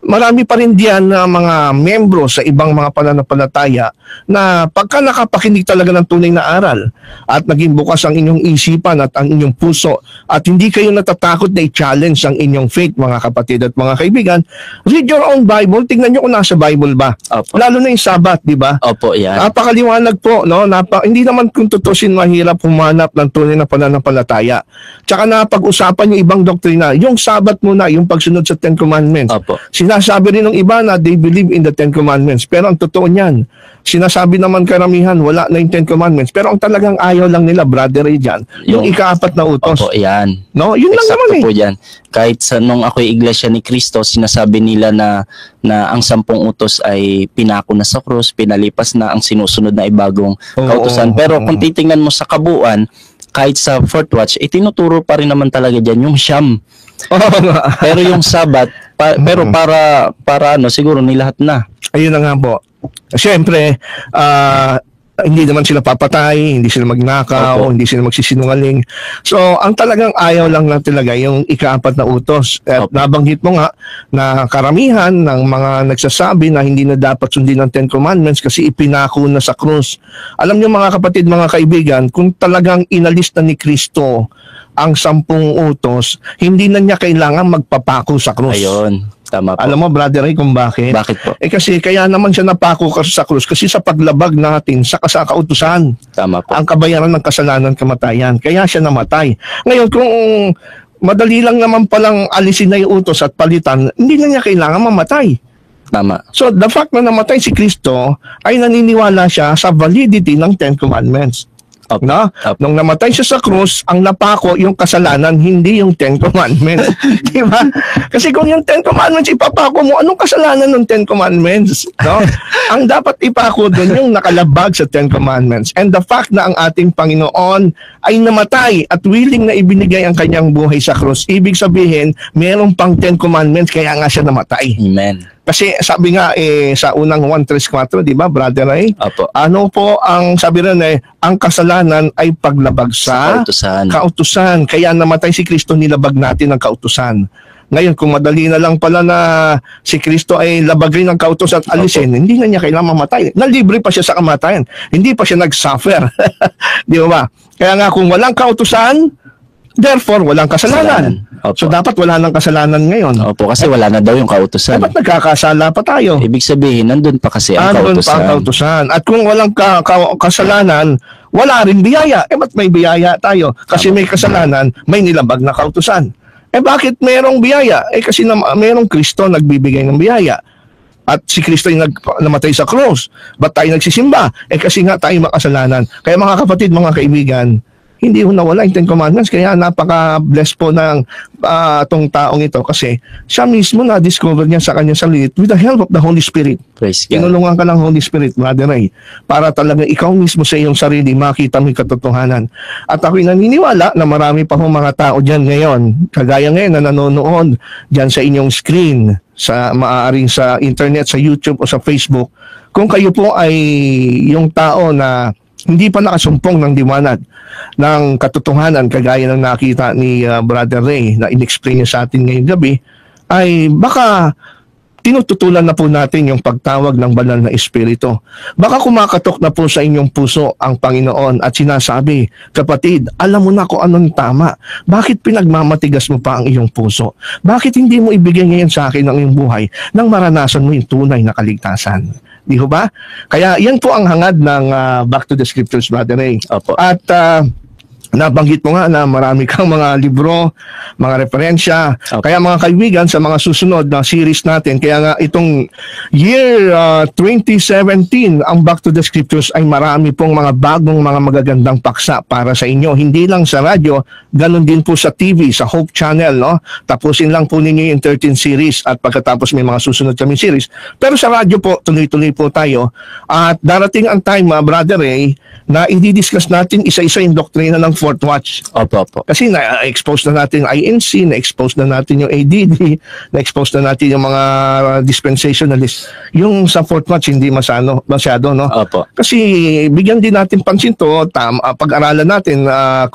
marami pa rin diyan na mga membro sa ibang mga pananampalataya na pagka nakapakinig talaga ng tunay na aral at naging bukas ang inyong isipan at ang inyong puso at hindi kayo natatakot na i-challenge ang inyong faith, mga kapatid at mga kaibigan, read your own Bible. Tingnan nyo kung nasa Bible ba. Lalo na yung Sabat, di ba? Yan. Napakaliwanag po, no? Hindi naman kung tutusin mahirap humanap ng tunay na pananampalataya. Tsaka napag-usapan yung ibang doktrina. Yung Sabat muna, yung pagsunod sa Ten Commandments. Sinasabi rin ng iba na they believe in the Ten Commandments. Pero ang totoo niyan, sinasabi naman karamihan, wala na yung Ten Commandments. Pero ang talagang ayaw lang nila, Brother Ray, dyan, yung ika-4 na utos. Yan. No? Yun lang naman po yan. Kahit nung ako'y Iglesia ni Cristo, sinasabi nila na ang 10 utos ay pinako na sa krus, pinalipas na, ang sinusunod na ibagong kautusan. Pero kung titingnan mo sa kabuuan, kahit sa fourth watch, tinuturo pa rin naman talaga dyan yung siyam. Pero yung Sabat, pero para siguro nilahat na. Ayun na nga po. Siyempre, hindi naman sila papatay, hindi sila magnakaw, Opo. hindi sila magsisinungaling. So, ang talagang ayaw lang na talaga yung ika-4 na utos. At Opo. nabanggit mo nga na karamihan ng mga nagsasabi na hindi na dapat sundin ang Ten Commandments kasi ipinako na sa krus. Alam niyo mga kapatid, mga kaibigan, kung talagang inalis na ni Kristo ang 10 utos, hindi na niya kailangan magpapako sa krus. Ayun. Tama po. Alam mo, Brother Ray, kung bakit? Bakit po? Kasi kaya naman siya napako sa krus kasi sa paglabag natin sa kautusan. Tama po. Ang kabayaran ng kasalanan, kamatayan. Kaya siya namatay. Ngayon, kung madali lang naman palang alisin na yung utos at palitan, hindi na niya kailangan mamatay. Tama. So, the fact na namatay si Kristo ay naniniwala siya sa validity ng Ten Commandments. Opo. No? Opo. Nung namatay siya sa krus, ang napako yung kasalanan, hindi yung Ten Commandments. Di ba? Kasi kung yung Ten Commandments ipapako mo, anong kasalanan ng Ten Commandments? No? Ang dapat ipako doon yung nakalabag sa Ten Commandments. And the fact na ang ating Panginoon ay namatay at willing na ibinigay ang kanyang buhay sa krus, ibig sabihin, meron pang Ten Commandments kaya nga siya namatay. Amen. Kasi sabi nga sa unang 1:3-4, di ba, Brother Ray? Opo. Ano po ang sabi rin ang kasalanan ay paglabag sa Kautusan. kautusan. Kaya namatay si Kristo, nilabag natin ang kautusan. Ngayon, kung madali na lang pala na si Kristo ay labagin ng kautusan at alisin, hindi na niya kailangan mamatay. Nalibre pa siya sa kamatayan. Hindi pa siya nag-suffer. Di ba? Kaya nga kung walang kautusan, therefore walang kasalanan. Opo. So dapat wala nang kasalanan ngayon. Opo, kasi wala na daw yung kautusan. Dapat nagkakasala pa tayo. Ibig sabihin, nandun pa kasi ang Doon kautusan. pa ang kautusan. At kung walang kasalanan, wala rin biyaya. Ba't may biyaya tayo? Kasi may kasalanan, may nilabag na kautusan. Bakit merong biyaya? Kasi merong Kristo nagbibigay ng biyaya. At si Kristo ay namatay sa krus. Ba't tayo nagsisimba? Kasi nga tayo makasalanan. Kaya mga kapatid, mga kaibigan, hindi ho nawala yung Ten Commandments. Kaya napaka-blessed po ng tong taong ito kasi siya mismo na-discover niya sa kanyang sarili with the help of the Holy Spirit. Praise God. Tinulungan ka ng Holy Spirit, Brother Ray, para talaga ikaw mismo sa iyong sarili makita mo yung katotohanan. At ako'y naniniwala na marami pa hong mga tao dyan ngayon, kagaya ngayon na nanonood dyan sa inyong screen, sa maaaring sa internet, sa YouTube o sa Facebook. Kung kayo po ay yung tao na hindi pa nakasumpong ng liwanag ng katotohanan kagaya ng nakita ni Brother Ray na in-explain niya sa atin ngayong gabi, ay baka tinututulan na po natin yung pagtawag ng banal na Espiritu. Baka kumakatok na po sa inyong puso ang Panginoon at sinasabi, kapatid, alam mo na kung anong tama. Bakit pinagmamatigas mo pa ang iyong puso? Bakit hindi mo ibigay ngayon sa akin ang iyong buhay nang maranasan mo yung tunay na kaligtasan? Di ho ba? Kaya yan po ang hangad ng Back to the Scriptures, Brother Ray. Opo. At nabanggit mo nga na marami kang mga libro, mga referensya. Opo. Kaya mga kaibigan, sa mga susunod na series natin, kaya nga itong year 2017, ang Back to the Scriptures ay marami pong mga bagong mga magagandang paksa para sa inyo. Hindi lang sa radyo, ganun din po sa TV, sa Hope Channel, no? Tapusin lang po ninyo yung 13 series at pagkatapos may mga susunod kami series. Pero sa radyo po, tuloy-tuloy po tayo. At darating ang time, Brother Ray, na i-discuss natin isa-isa yung doktrina ng Fourth Watch. Opo, opo. Kasi na-expose na natin yung INC, na-expose na natin yung ADD, na-expose na natin yung mga dispensationalist. Yung sa Fourth Watch, hindi masyado, no? Opo. Kasi bigyan din natin pansin to, pag-aralan natin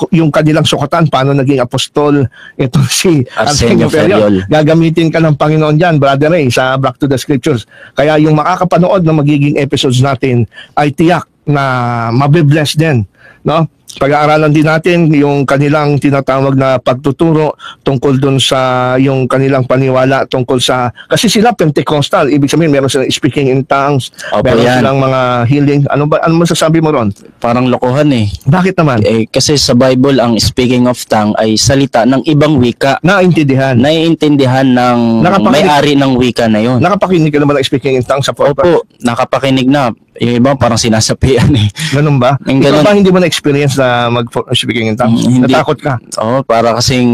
yung kanilang sukatan, paano naging apostol ito si Arsenio Ferriol. Gagamitin ka ng Panginoon dyan, Brother Ray, sa Back to the Scriptures. Kaya yung makakapanood na magiging episodes natin ay tiyak na mabibless din, no? Pag-aaralan din natin yung kanilang tinatawag na pagtuturo tungkol dun sa yung kanilang paniwala tungkol sa, kasi sila Pentecostal, ibig sabihin meron silang speaking in tongues, Opo, meron yan. silang mga healing. Ano masasabi mo ron? Parang lokohan eh. Bakit naman? Kasi sa Bible, ang speaking of tongue ay salita ng ibang wika. Naintindihan. Naiintindihan ng Nakapakinig- may-ari ng wika na yon. Nakapakinig ka naman ng speaking in tongues sa podcast? Opo, nakapakinig na. Yung iba parang sinasapian eh. Ganun ba? Yung Ikaw ganun. ba hindi mo na-experience na mag-speaking in tongues? Hindi. Natakot ka? Oo, para kasing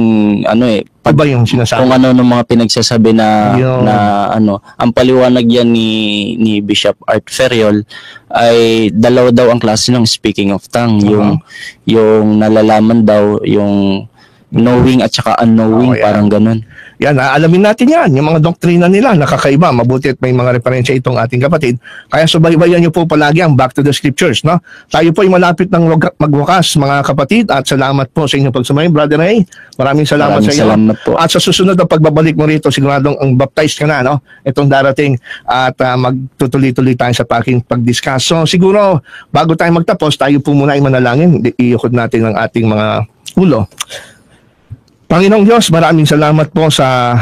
ano eh, Ano ba yung sinasabi? kung ano ng mga pinagsasabi na Yun. ano, ang paliwanag yan ni Bishop Art Ferriol ay dalawa daw ang klase ng speaking of tongue, yung nalalaman daw, yung knowing at saka unknowing, Oh, yeah. parang ganun. Yan, alamin natin yan. Yung mga doktrina nila, nakakaiba. Mabuti at may mga referensya itong ating kapatid. Kaya subaybayan niyo po palagi ang Back to the Scriptures. No? Tayo po ay malapit ng magwakas, mga kapatid. At salamat po sa inyong pagsumayin, Brother Ray. Maraming salamat sa iyo. Salamat po. At sa susunod na pagbabalik mo rito, siguradong ang baptized ka na, no? Itong darating. At magtutuloy-tuloy tayo sa pag-discuss. So siguro, bago tayo magtapos, tayo po muna ay manalangin. Iikot natin ang ating mga ulo. Panginoong Diyos, maraming salamat po sa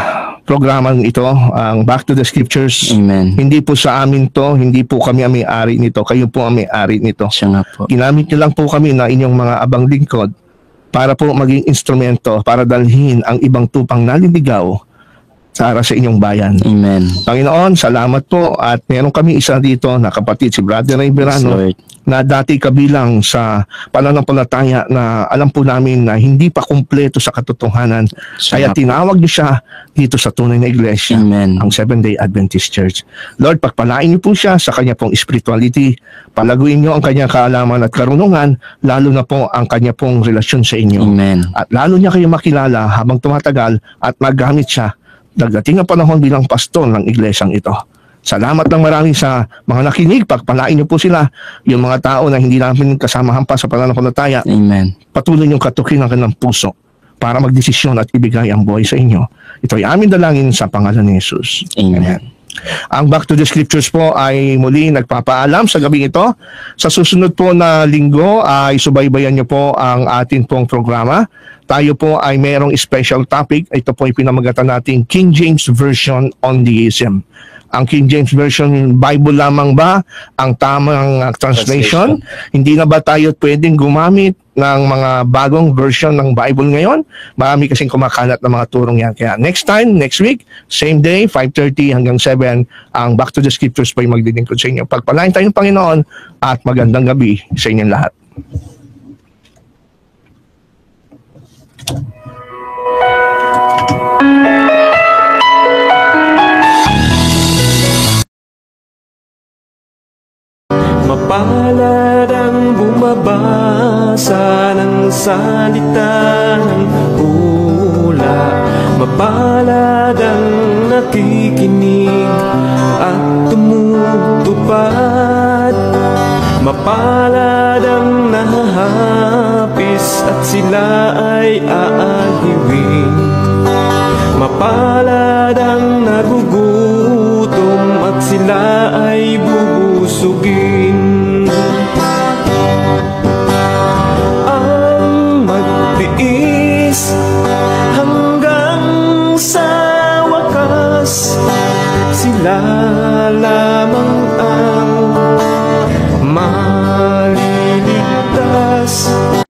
programang ito, ang Back to the Scriptures. Amen. Hindi po sa amin to, hindi po kami ang may-ari nito, kayo po ang may-ari nito. Siya nga po. Ginamit niyo lang po kami na inyong mga abang lingkod para po maging instrumento para dalhin ang ibang tupang naliligaw para sa inyong bayan. Amen. Panginoon, salamat po at meron kami isa dito na kapatid, si Brother Ray Verano, Lord. na dati kabilang sa pananampalataya na alam po namin na hindi pa kumpleto sa katotohanan. Kaya Siya nga po. tinawag niyo siya dito sa tunay na iglesia, Amen. ang Seventh-day Adventist Church. Lord, pagpalain niyo po siya sa kanya pong spirituality, palaguin niyo ang kanyang kaalaman at karunungan, lalo na po ang kanya pong relasyon sa inyo. Amen. At lalo niya kayo makilala habang tumatagal at magamit siya dagdating ang panahon bilang pastor ng iglesyang ito. Salamat ng marami sa mga nakinig. Pagpalain niyo po sila, yung mga tao na hindi namin kasamahan pa sa pananampalataya. Amen. Patuloy niyong katukin ang kanilang puso para magdesisyon at ibigay ang buhay sa inyo. Ito ay aming dalangin sa pangalan ni Jesus. Amen. Ang Back to the Scriptures po ay muli nagpapaalam sa gabing ito. Sa susunod po na linggo ay subaybayan niyo po ang atin pong programa. Tayo po ay mayroong special topic. Ito po ay pinamagatan natin King James Version on Deism. Ang King James Version, Bible lamang ba ang tamang translation? Hindi na ba tayo pwedeng gumamit ng mga bagong version ng Bible ngayon? Marami kasing kumakalat ng mga turong yan. Kaya next time, next week, same day, 5:30 hanggang 7, ang Back to the Scriptures po ay maglilingkod sa inyo. Pagpalain tayong Panginoon at magandang gabi sa inyong lahat. Mapalad ang bumabasa ng salita ng hula. Mapalad ang nakikinig at tumutupad. Mapalad ang nahahapis at sila ay aahiwin. Mapalad ang nagugutom at sila ay bubusugin. Ang magtiis hanggang sa wakas, sila lamang